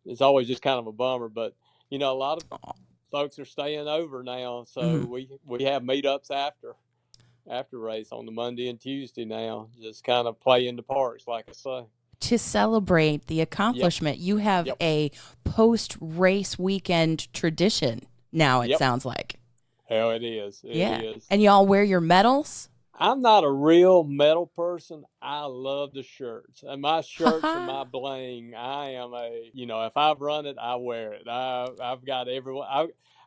It's always just kind of a bummer, but you know, a lot of folks are staying over now, so we have meetups after race on the Monday and Tuesday now. Just kind of play in the parks, like I say. To celebrate the accomplishment, you have a post-race weekend tradition now, it sounds like. Hell, it is. It is. And y'all wear your medals? I'm not a real medal person. I love the shirts. And my shirts are my bling. I am if I've run it, I wear it. I've got everyone.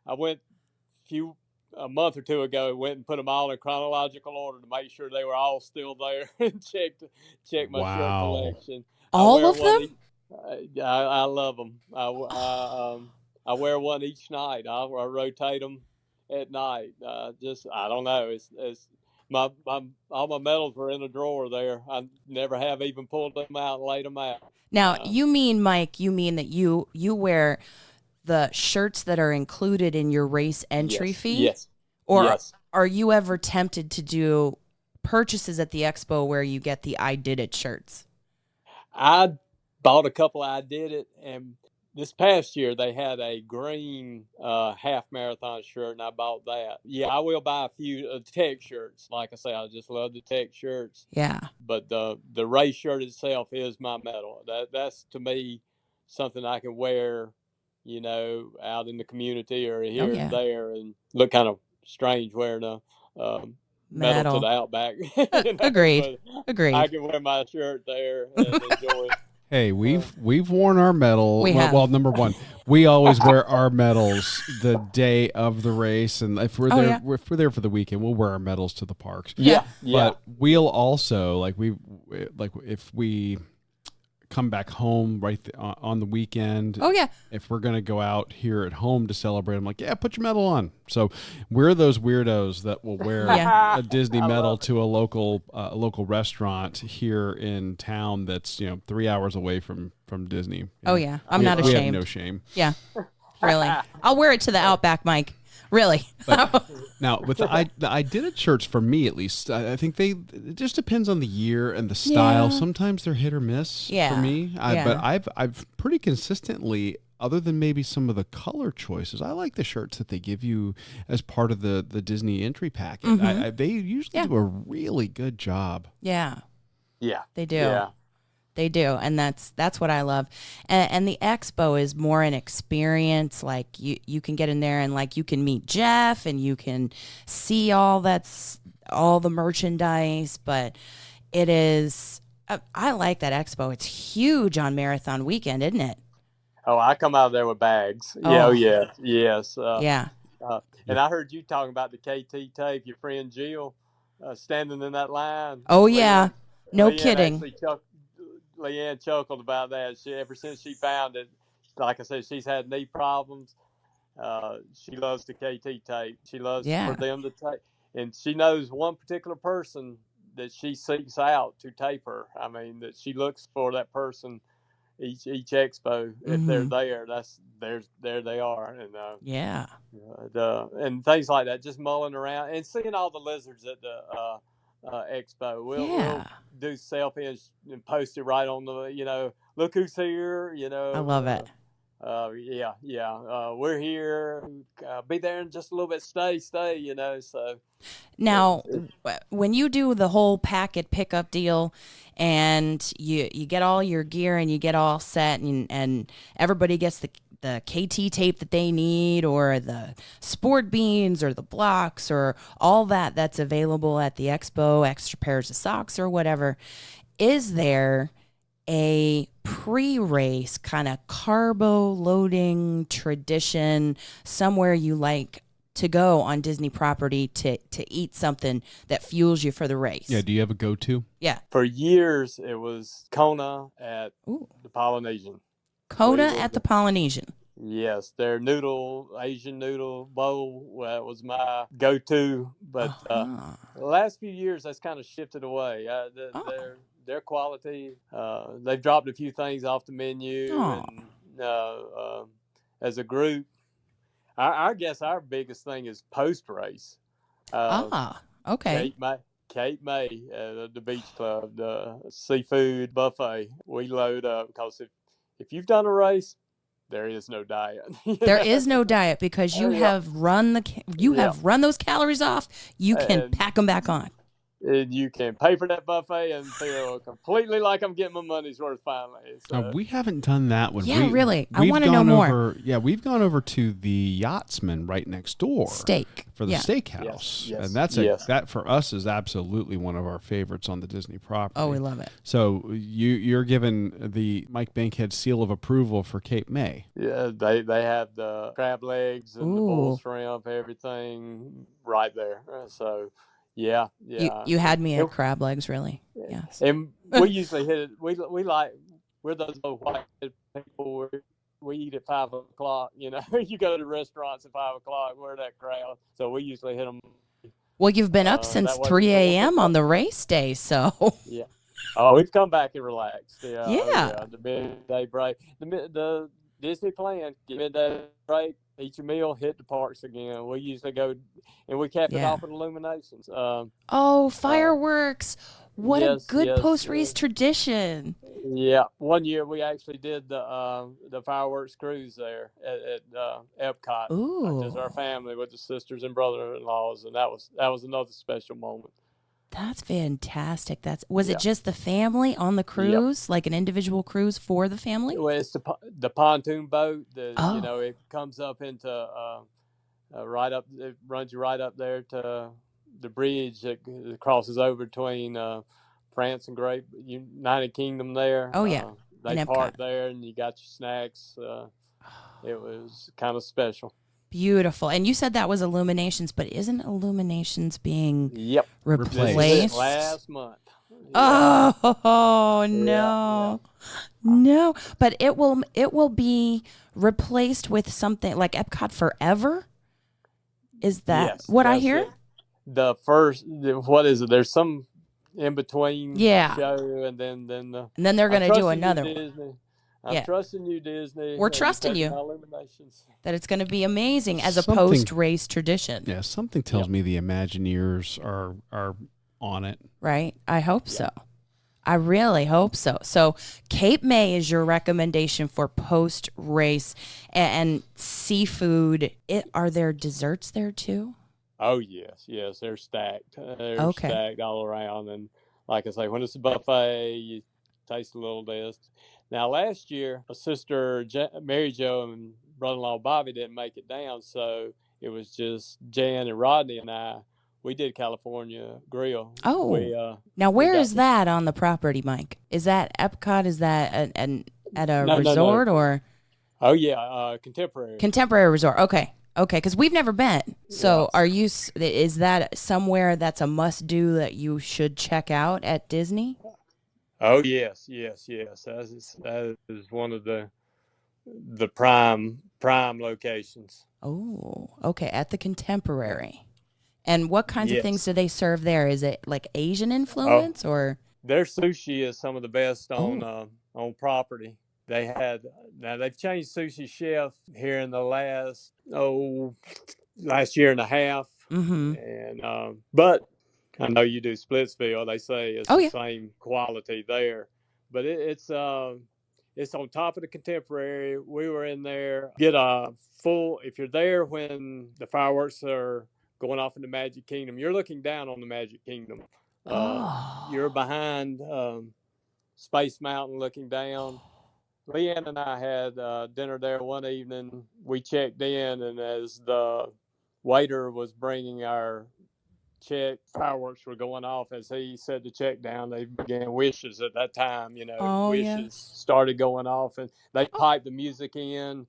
I went a month or two ago, went and put them all in chronological order to make sure they were all still there and checked my shirt collection. All of them? I love them. I wear one each night. I rotate them at night. I don't know. It's all my medals were in a drawer there. I never have even pulled them out and laid them out. Now, you mean, Mike, that you wear the shirts that are included in your race entry fee? Yes. Or yes. are you ever tempted to do purchases at the expo where you get the I Did It shirts? I bought a couple. I Did It, and this past year they had a green half marathon shirt, and I bought that. Yeah, I will buy a few tech shirts. Like I say, I just love the tech shirts. Yeah. But the race shirt itself is my medal. That's to me something I can wear, out in the community or here and there, and look kind of strange wearing a medal to the Outback. Agreed. I can wear my shirt there and enjoy it. Hey, we've worn our medal. We have. Well, number one, we always wear our medals the day of the race, and if we're there, if we're there for the weekend, we'll wear our medals to the parks. Yeah. But we'll also if we come back home on the weekend. Oh yeah. If we're gonna go out here at home to celebrate, I'm like, yeah, put your medal on. So we're those weirdos that will wear a Disney medal to a local restaurant here in town that's 3 hours away from Disney. Oh yeah, I'm not ashamed. We have no shame. Yeah, really. I'll wear it to the Outback, Mike. Really. Now, with the I Did It shirts, for me at least, I think it just depends on the year and the style. Yeah. Sometimes they're hit or miss for me. But I've pretty consistently, other than maybe some of the color choices, I like the shirts that they give you as part of the Disney entry packet. Mm-hmm. They usually do a really good job. Yeah. Yeah. They do. Yeah. They do, and that's what I love. And the expo is more an experience. Like you can get in there and like you can meet Jeff and you can see all the merchandise. But it is, I like that expo. It's huge on marathon weekend, isn't it? Oh, I come out of there with bags. Oh. Yeah, yes. Yeah. And I heard you talking about the KT tape. Your friend Jill standing in that line. Oh yeah, no kidding. Leanne chuckled about that. Ever since she found it, like I said, she's had knee problems. She loves the KT tape. She loves for them to tape. And she knows one particular person that she seeks out to tape her. I mean, that she looks for that person each expo. If they're there, there they are. And and things like that, just mulling around and seeing all the lizards at the expo. We'll do selfies and post it right on the, look who's here, I love it. We're here. Be there in just a little bit. Stay, so. Now, when you do the whole packet pickup deal and you get all your gear and you get all set and everybody gets the KT tape that they need or the sport beans or the blocks or all that's available at the expo, extra pairs of socks or whatever, is there a pre-race kind of carbo loading tradition somewhere you like to go on Disney property to eat something that fuels you for the race? Yeah, do you have a go-to? Yeah. For years, it was Kona at the Polynesian. Kona at the Polynesian. Yes, their Asian noodle bowl was my go-to. But the last few years, that's kind of shifted away. Their quality, they've dropped a few things off the menu. And as a group, I guess our biggest thing is post-race. Okay. Kate May, the Beach Club, the seafood buffet. We load up because if you've done a race, there is no diet. There is no diet because you have run run those calories off. You can pack them back on. And you can pay for that buffet and feel completely like I'm getting my money's worth finally. So. We haven't done that one. Yeah, really. I want to know more. We've gone over to the Yachtsman right next door. Steak. For the steakhouse. Yes. And that for us is absolutely one of our favorites on the Disney property. Oh, we love it. So you're given the Mike Bankhead seal of approval for Cape May. Yeah, they have the crab legs and the bull shrimp, everything right there. So... Yeah. You had me at crab legs, really. Yes. And we usually hit it. We're those old white people. We eat at 5 o'clock. You go to restaurants at 5 o'clock. We're that crowd, so we usually hit them. Well, you've been up since 3 a.m. on the race day, so. Yeah. Oh, we've come back and relaxed. Yeah. The midday break. The Disney plan. Give it that break, eat your meal, hit the parks again. We usually go, and we cap it off with illuminations. Fireworks! What a Yes, good yes. post-race tradition. Yeah, one year we actually did the fireworks cruise there at Epcot. Just our Ooh, family with the sisters and brother-in-laws, and that was another special moment. that's fantastic. Was it Yeah. just the family on the Yep. cruise, like an individual cruise for the family? Well, it's the pontoon boat. Oh, It comes up into right up. It runs you right up there to the bridge that crosses over between France and Great United Kingdom. There, oh yeah, in they Epcot. park there, and you got your snacks. It was kind of special. Beautiful. And you said that was Illuminations, but isn't Illuminations being Yep, replaced? last month. Oh Yeah, no. No, but it will be replaced with something like Epcot Forever? Is that yes, what I that's hear? it. What is it? There's some in between Yeah. show, and then the. And then they're I'm going to do trusting you, another one. Disney. I'm Yeah. trusting you, Disney. We're You trusting taking you my Illuminations. that it's going to be amazing as a Something- post-race tradition. Yeah, something tells me the Imagineers are on it. Right? I hope so. I really hope so. So Cape May is your recommendation for post-race and seafood. Are there desserts there too? Oh yes, they're stacked. They're Okay. stacked all around, and like I say, when it's a buffet, you taste a little this. Now, last year, a sister Mary Jo and brother-in-law Bobby didn't make it down, so it was just Jan and Rodney and I. We did California Grill. Oh, now where is that on the property, Mike? Is that Epcot? Is that at a resort or? Oh yeah, Contemporary. Contemporary resort. Okay, because we've never been. So is that somewhere that's a must do that you should check out at Disney? Oh yes. That is one of the prime locations. Oh, okay, at the Contemporary. And what kinds of things do they serve there? Is it like Asian influence or? Their sushi is some of the best on property. They've changed sushi chef here in the last year and a half. Mm-hmm. And but I know you do Splitsville. They say it's the same quality there, but it's on top of the Contemporary. We were in there. Get a full. If you're there when the fireworks are going off in the Magic Kingdom, you're looking down on the Magic Kingdom. You're behind Space Mountain looking down. Leanne and I had dinner there one evening. We checked in, and as the waiter was bringing our check, fireworks were going off. As he set the check down, they began wishes at that time. Wishes started going off, and they piped the music in.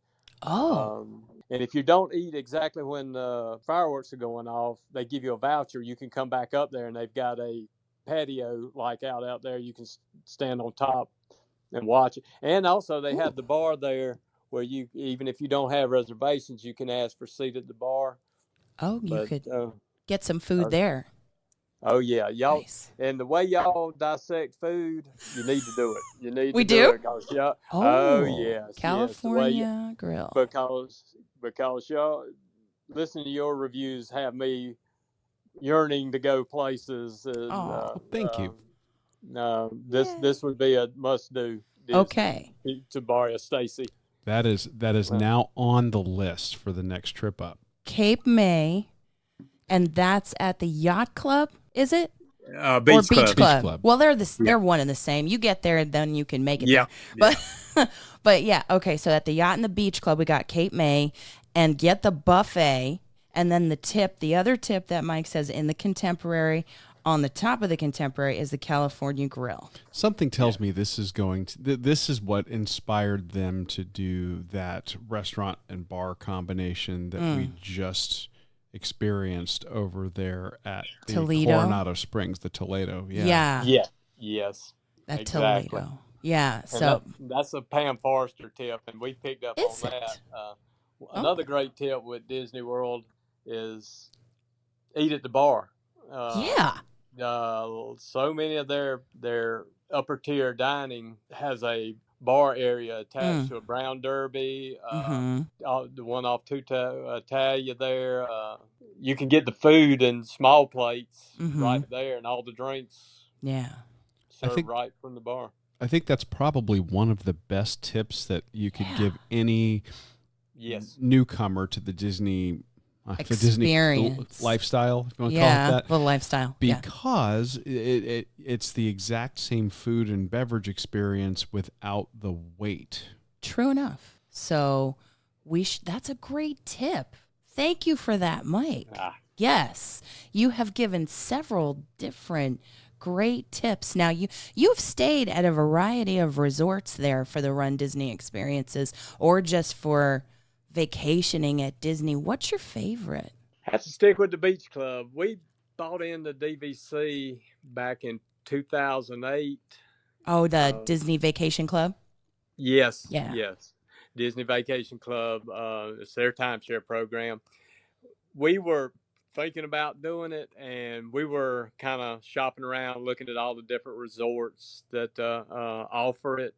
And if you don't eat exactly when the fireworks are going off, they give you a voucher. You can come back up there, and they've got a patio like out there. You can stand on top and watch it. And also they have the bar there where you, even if you don't have reservations, you can ask for a seat at the bar. You could get some food there. Oh yeah, y'all. Nice. And the way y'all dissect food, you need to do it. You need we to do it. Oh yes, California Grill. Because y'all listen to your reviews have me yearning to go places. And, thank you. This would be a must do. Okay. To borrow Stacy. That is now on the list for the next trip up. Cape May, and that's at the Yacht Club, is it? Beach Club. Well, they're one and the same. You get there, and then you can make it. Yeah. There. But yeah, okay. So at the Yacht and the Beach Club, we got Cape May, and get the buffet, and then the other tip that Mike says in the Contemporary. On the top of the Contemporary is the California Grill. Something tells me this is this is what inspired them to do that restaurant and bar combination that we just experienced over there at the Coronado Springs, the Toledo. Yeah. Yes. At exactly. Toledo. Yeah. So that's a Pam Forrester tip, and we picked up on that. Another great tip with Disney World is eat at the bar. So many of their upper tier dining has a bar area attached to a Brown Derby, Mm-hmm. the one off Italia there. You can get the food in small plates Mm-hmm. right there, and all the drinks Yeah. I served think right from the bar. I think that's probably one of the best tips that you could give any newcomer to the Disney experience, lifestyle, if you want to call it that. Well, lifestyle. Because it's the exact same food and beverage experience without the wait. True enough. So that's a great tip. Thank you for that, Mike. Yes, you have given several different great tips. Now you've stayed at a variety of resorts there for the Run Disney experiences, or just for vacationing at Disney. What's your favorite? I have to stick with the Beach Club. We bought in the DVC back in 2008. Oh, the Disney Vacation Club? Yes. Yeah. Yes. Disney Vacation Club. It's their timeshare program. We were thinking about doing it, and we were kind of shopping around, looking at all the different resorts that offer it.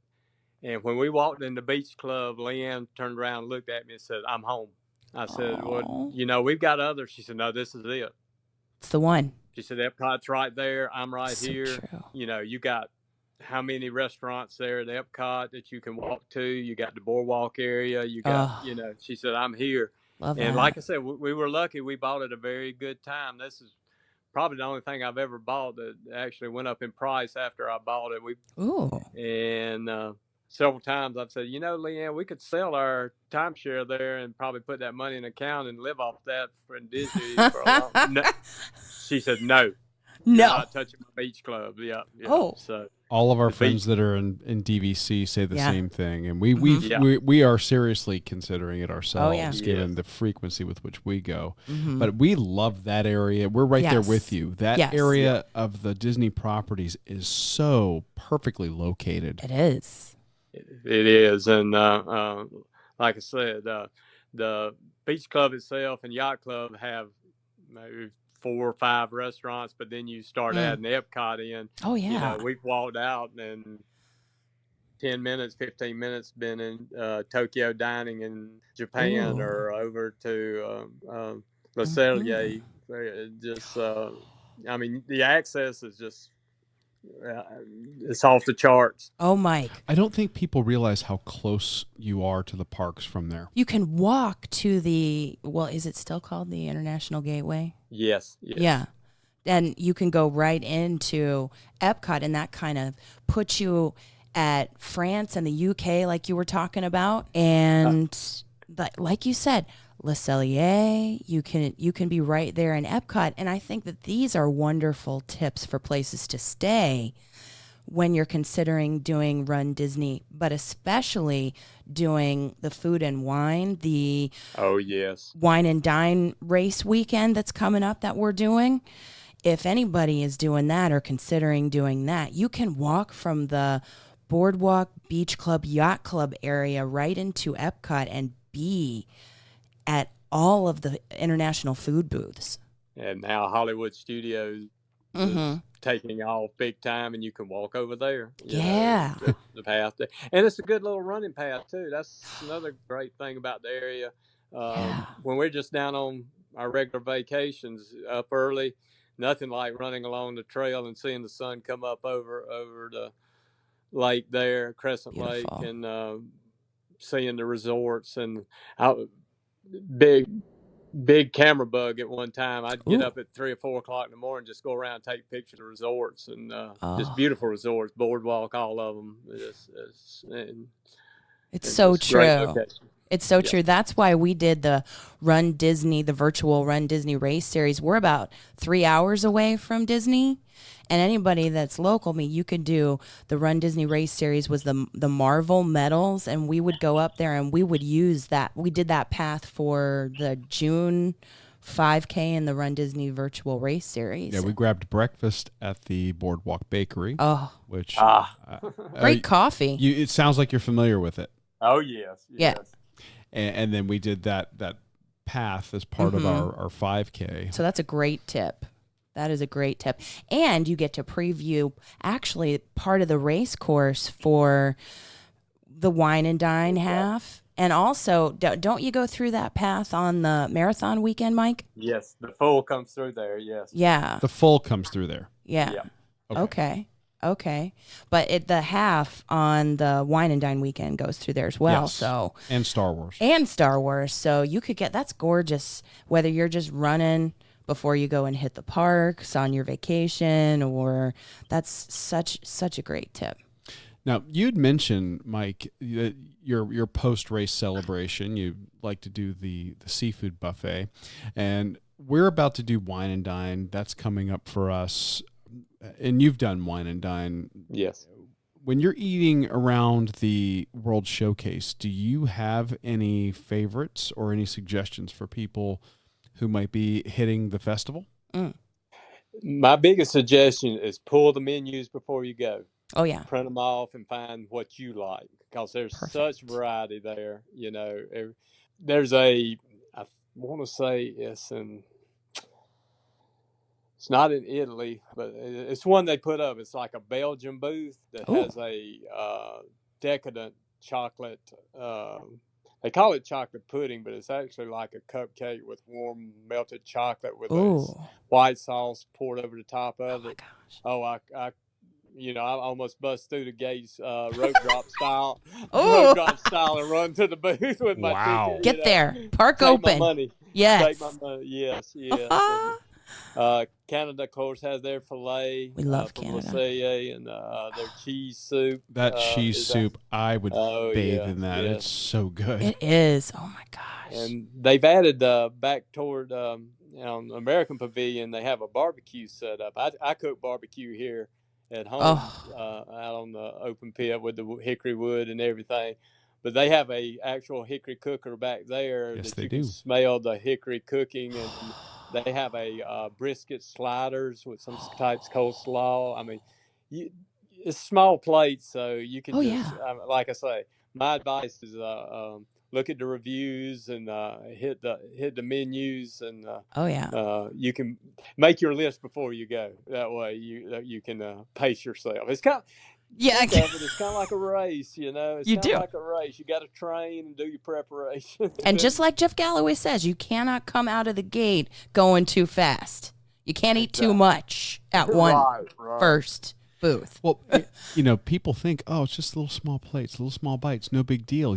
And when we walked in the Beach Club, Leanne turned around and looked at me and said, "I'm home." I said, "Well, we've got others." She said, "No, this is it. It's the one." She said, "Epcot's right there. I'm right so here. True. You got how many restaurants there at Epcot that you can walk to? You got the boardwalk area. You got, She said, "I'm here." Love and that. Like I said, we were lucky. We bought at a very good time. This is probably the only thing I've ever bought that actually went up in price after I bought it. Several times I've said, Leanne, we could sell our timeshare there and probably put that money in an account and live off that for Disney for a long. No. She said, "No, you're not touching my Beach Club." Yeah. So all of our friends that are in DVC say the same thing, and we are seriously considering it ourselves, given the frequency with which we go. But we love that area. We're right there with you. That area of the Disney properties is so perfectly located. It is. It is, and like I said, the Beach Club itself and Yacht Club have maybe 4 or 5 restaurants, but then you start adding Epcot in. Oh yeah. We've walked out and 10 minutes, 15 minutes been in Tokyo dining in Japan or over to Le Cellier. Just, the access is just. It's off the charts. Oh, Mike. I don't think people realize how close you are to the parks from there. You can walk to is it still called the International Gateway? Yes. Yeah. And you can go right into Epcot, and that kind of puts you at France and the UK like you were talking about. And like you said, Le Cellier, you can be right there in Epcot. And I think that these are wonderful tips for places to stay when you're considering doing Run Disney, but especially doing the food and wine, the wine and dine race weekend that's coming up that we're doing. If anybody is doing that or considering doing that, you can walk from the Boardwalk, Beach Club, Yacht Club area right into Epcot and be at all of the international food booths. And now Hollywood Studios is taking off big time, and you can walk over there. The path there. And it's a good little running path too. That's another great thing about the area. When we're just down on our regular vacations, up early, nothing like running along the trail and seeing the sun come up over the lake there, Crescent Lake, and seeing the resorts. And big camera bug at one time. I'd get up at 3 or 4 o'clock in the morning, just go around and take pictures of resorts, and just beautiful resorts, boardwalk, all of them. It's so true. It's so true. That's why we did the virtual Run Disney race series. We're about 3 hours away from Disney. And anybody that's local, you could do the Run Disney race series was the Marvel medals, and we would go up there and we would use that. We did that path for the June 5K and the Run Disney virtual race series. Yeah, we grabbed breakfast at the Boardwalk Bakery. Oh, which great coffee. It sounds like you're familiar with it. Oh yes. Yeah. And then we did that path as part of our 5K. So that's a great tip. That is a great tip. And you get to preview actually part of the race course for the wine and dine half. And also, don't you go through that path on the marathon weekend, Mike? Yes, the full comes through there. Yes. Yeah. The full comes through there. Yeah. Yeah. Okay. But the half on the wine and dine weekend goes through there as well. Yes. So and Star Wars. So you could that's gorgeous, whether you're just running before you go and hit the parks on your vacation, or that's such a great tip. Now, you'd mentioned, Mike, that your post-race celebration, you like to do the seafood buffet, and we're about to do wine and dine. That's coming up for us, and you've done wine and dine. Yes. When you're eating around the World Showcase, do you have any favorites or any suggestions for people who might be hitting the festival? My biggest suggestion is pull the menus before you go. Oh, yeah. Print them off and find what you like, because there's such variety there. You know, there's I want to say it's not in Italy, but it's one they put up. It's like a Belgian booth that has a decadent chocolate. They call it chocolate pudding, but it's actually like a cupcake with warm melted chocolate with a white sauce poured over the top of it. Oh, my gosh. I almost bust through the gates, road drop style, and run to the booth with my ticket. Get there, park take open. My money. Yes, take my money. Yes. Canada, of course, has their filet. We love Canada. And their cheese soup. That cheese soup, I would bathe in that. Yes. It's so good. It is. Oh my gosh. And they've added back toward American Pavilion. They have a barbecue set up. I cook barbecue here at home, out on the open pit with the hickory wood and everything. But they have a actual hickory cooker back there. Yes, that they you do. Can smell the hickory cooking, and they have a brisket sliders with some types coleslaw. I mean, it's small plates, so you can like I say, my advice is look at the reviews and hit the menus, and you can make your list before you go. That way you can pace yourself. It's kind of it's kind of like a race, you know. It's kind of like a race. You got to train and do your preparation. And just like Jeff Galloway says, you cannot come out of the gate going too fast. You can't eat too much at one first booth. Well, people think, it's just little small plates, little small bites, no big deal.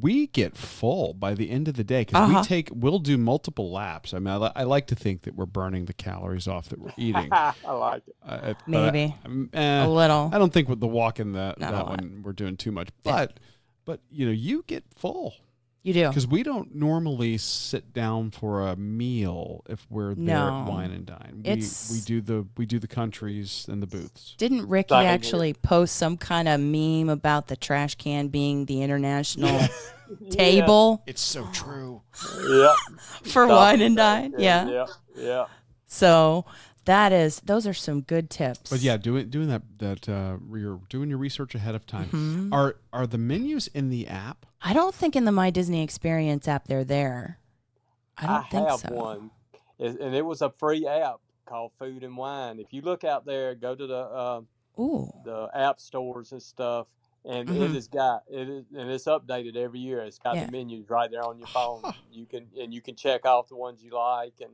We get full by the end of the day because we'll do multiple laps. I mean, I like to think that we're burning the calories off that we're eating. I like it. Maybe a little. I don't think with the walk in that one we're doing too much, but you get full. You do. Because we don't normally sit down for a meal if we're there at Wine and Dine. We do the countries and the booths. Didn't Ricky actually post some kind of meme about the trash can being the international table? It's so true. Yeah. For Wine and Dine. Yeah. Yeah. So those are some good tips. But yeah, doing that you're doing your research ahead of time. Mm-hmm. Are the menus in the app? I don't think in the My Disney Experience app they're there. I have one, and it was a free app called Food and Wine. If you look out there, go to the app stores and stuff, and it's updated every year. It's got the menus right there on your phone. You can check off the ones you like and.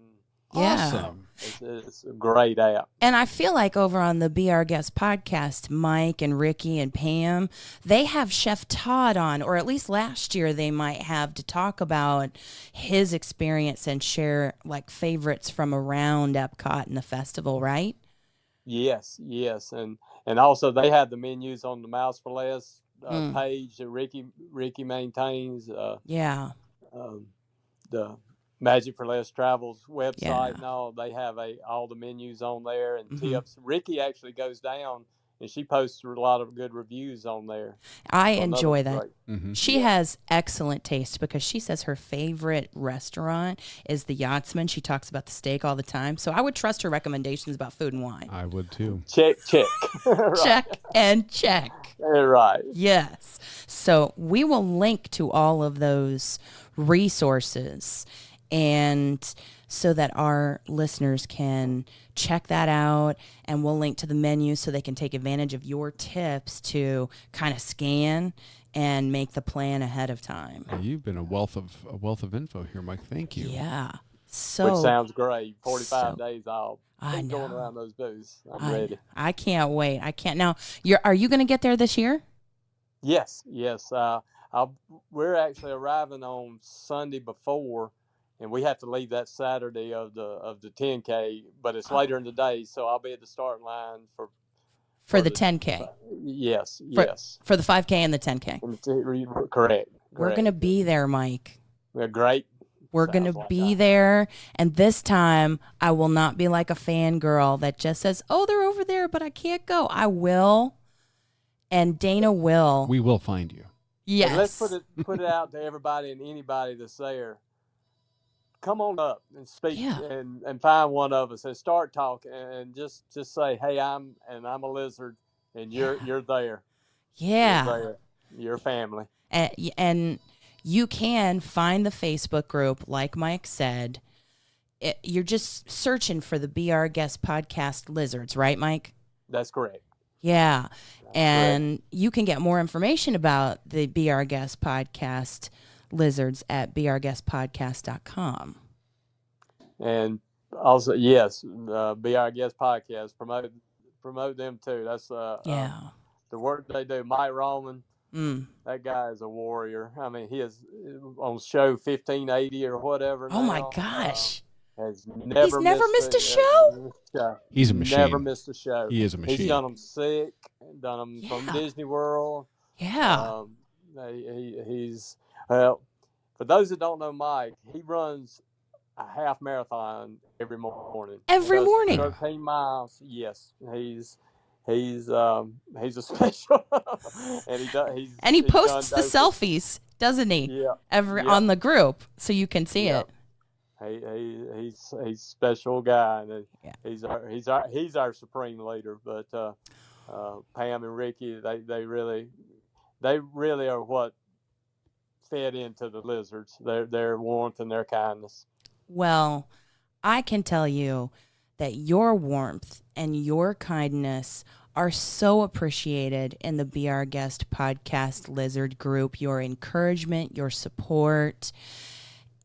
Awesome. It's a great app. And I feel like over on the Be Our Guest podcast, Mike and Ricky and Pam, they have Chef Todd on, or at least last year they might have, to talk about his experience and share like favorites from around Epcot and the festival, right? Yes. And also they have the menus on the Mouse for Less page that Ricky maintains. The Magic for Less Travel's website and all, they have all the menus on there and tips. Ricky actually goes down and she posts a lot of good reviews on there. I enjoy that. Mm-hmm. She has excellent taste because she says her favorite restaurant is the Yachtsman. She talks about the steak all the time. So I would trust her recommendations about food and wine. I would too. Check. Check and check. Right. Yes. So we will link to all of those resources, and so that our listeners can check that out, and we'll link to the menu so they can take advantage of your tips to kind of scan and make the plan ahead of time. You've been a wealth of info here, Mike. Thank you. Yeah. Which sounds great. 45 days off. I know. Going around those booths. I'm ready. I can't wait. I can't. Now, are you going to get there this year? Yes. We're actually arriving on Sunday before, and we have to leave that Saturday of the 10K, but it's later in the day, so I'll be at the starting line for the 10K. Yes. For the 5K and the 10K. Correct. We're going to be there, Mike. Great. We're going to be there, and this time I will not be like a fangirl that just says, oh, they're over there, but I can't go. I will, and Dana will. We will find you. Yes. And let's put it out to everybody and anybody that's there. Come on up and speak and find one of us and start talking and just say, hey, I'm a lizard, and you're there. Yeah. You're there. Your family. And you can find the Facebook group, like Mike said. You're just searching for the Be Our Guest Podcast Lizards, right, Mike? That's correct. Yeah. And you can get more information about the Be Our Guest Podcast Lizards at beourguestpodcast.com. And also, yes, Be Our Guest Podcast. Promote them too. That's the work they do. Mike Roman. That guy is a warrior. I mean, he is on show 1580 or whatever. Oh, my gosh. He's never missed a show? He's a machine. Never missed a show. He is a machine. He's done them sick, done them from Disney World. Yeah. He's, well, for those that don't know Mike, he runs a half marathon every morning. Every morning? 13 miles. Yes. He's a special, and he posts the selfies, doesn't he? Yeah. On the group, so you can see it. He's a special guy, and he's our supreme leader. But Pam and Ricky, they really are what fed into the lizards. Their warmth and their kindness. Well, I can tell you that your warmth and your kindness are so appreciated in the Be Our Guest Podcast Lizard group. Your encouragement, your support,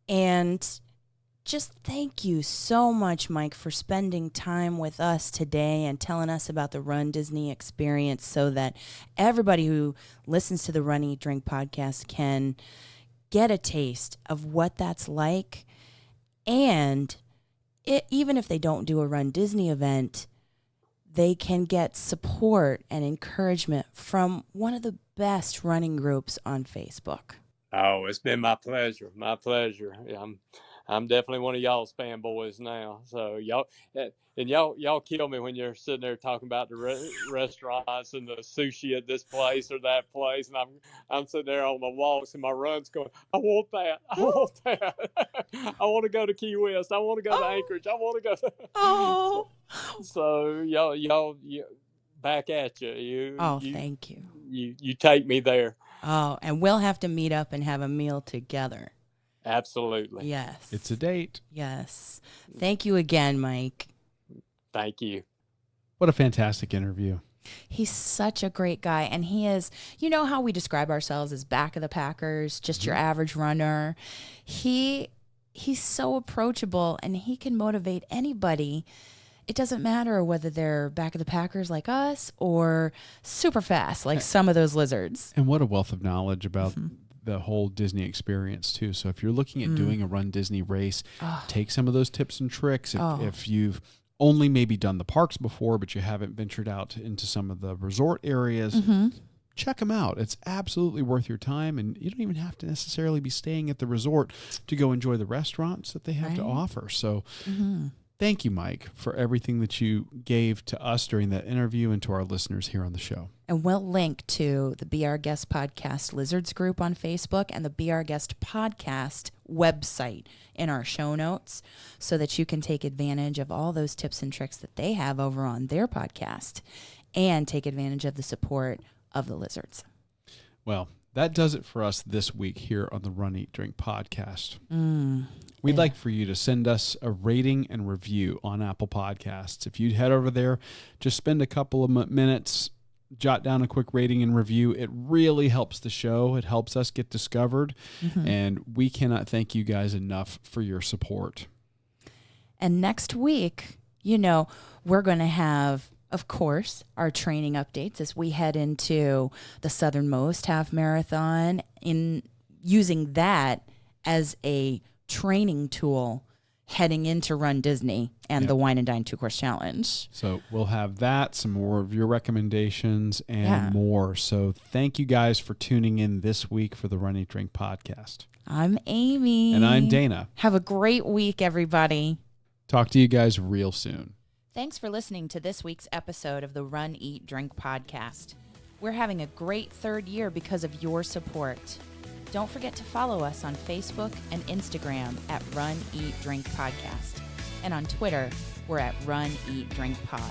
and just thank you so much, Mike, for spending time with us today and telling us about the Run Disney experience so that everybody who listens to the Run Eat Drink podcast can get a taste of what that's like. And even if they don't do a Run Disney event, they can get support and encouragement from one of the best running groups on Facebook. Oh, it's been my pleasure. My pleasure. I'm definitely one of y'all's fanboys now. So y'all kill me when you're sitting there talking about the restaurants and the sushi at this place or that place, and I'm sitting there on my walks and my runs going, I want that. I want that. I want to go to Key West. I want to go to Anchorage. I want to go. So y'all back at you. Thank you. You take me there. Oh, and we'll have to meet up and have a meal together. Absolutely. Yes. It's a date. Yes. Thank you again, Mike. Thank you. What a fantastic interview. He's such a great guy. And he is, you know how we describe ourselves as back of the packers, just your average runner. He's so approachable, and he can motivate anybody. It doesn't matter whether they're back of the packers like us or super fast like some of those lizards. And what a wealth of knowledge about the whole Disney experience too. So if you're looking at doing a Run Disney race, take some of those tips and tricks. If you've only maybe done the parks before, but you haven't ventured out into some of the resort areas, check them out. It's absolutely worth your time, and you don't even have to necessarily be staying at the resort to go enjoy the restaurants that they have to offer. So thank you, Mike, for everything that you gave to us during that interview and to our listeners here on the show. And we'll link to the Be Our Guest Podcast Lizards group on Facebook and the Be Our Guest Podcast website in our show notes so that you can take advantage of all those tips and tricks that they have over on their podcast and take advantage of the support of the lizards. Well, that does it for us this week here on the Run, Eat, Drink podcast. We'd like for you to send us a rating and review on Apple Podcasts. If you'd head over there, just spend a couple of minutes, jot down a quick rating and review. It really helps the show. It helps us get discovered. And we cannot thank you guys enough for your support. And next week, we're going to have, of course, our training updates as we head into the Southernmost Half Marathon, in using that as a training tool heading into Run Disney and the Wine and Dine 2-Course Challenge. So we'll have that, some more of your recommendations, and more. So thank you guys for tuning in this week for the Run, Eat, Drink podcast. I'm Amy. And I'm Dana. Have a great week, everybody. Talk to you guys real soon. Thanks for listening to this week's episode of the Run, Eat, Drink podcast. We're having a great third year because of your support. Don't forget to follow us on Facebook and Instagram at Run, Eat, Drink Podcast. And on Twitter, we're at Run, Eat, Drink Pod.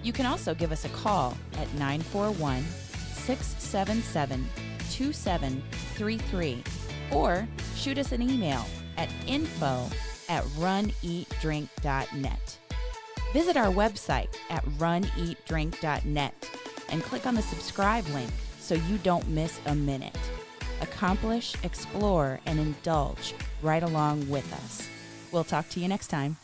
You can also give us a call at 941-677-2733 or shoot us an email at info@runeatdrink.net. Visit our website at runeatdrink.net and click on the subscribe link so you don't miss a minute. Accomplish, explore, and indulge right along with us. We'll talk to you next time.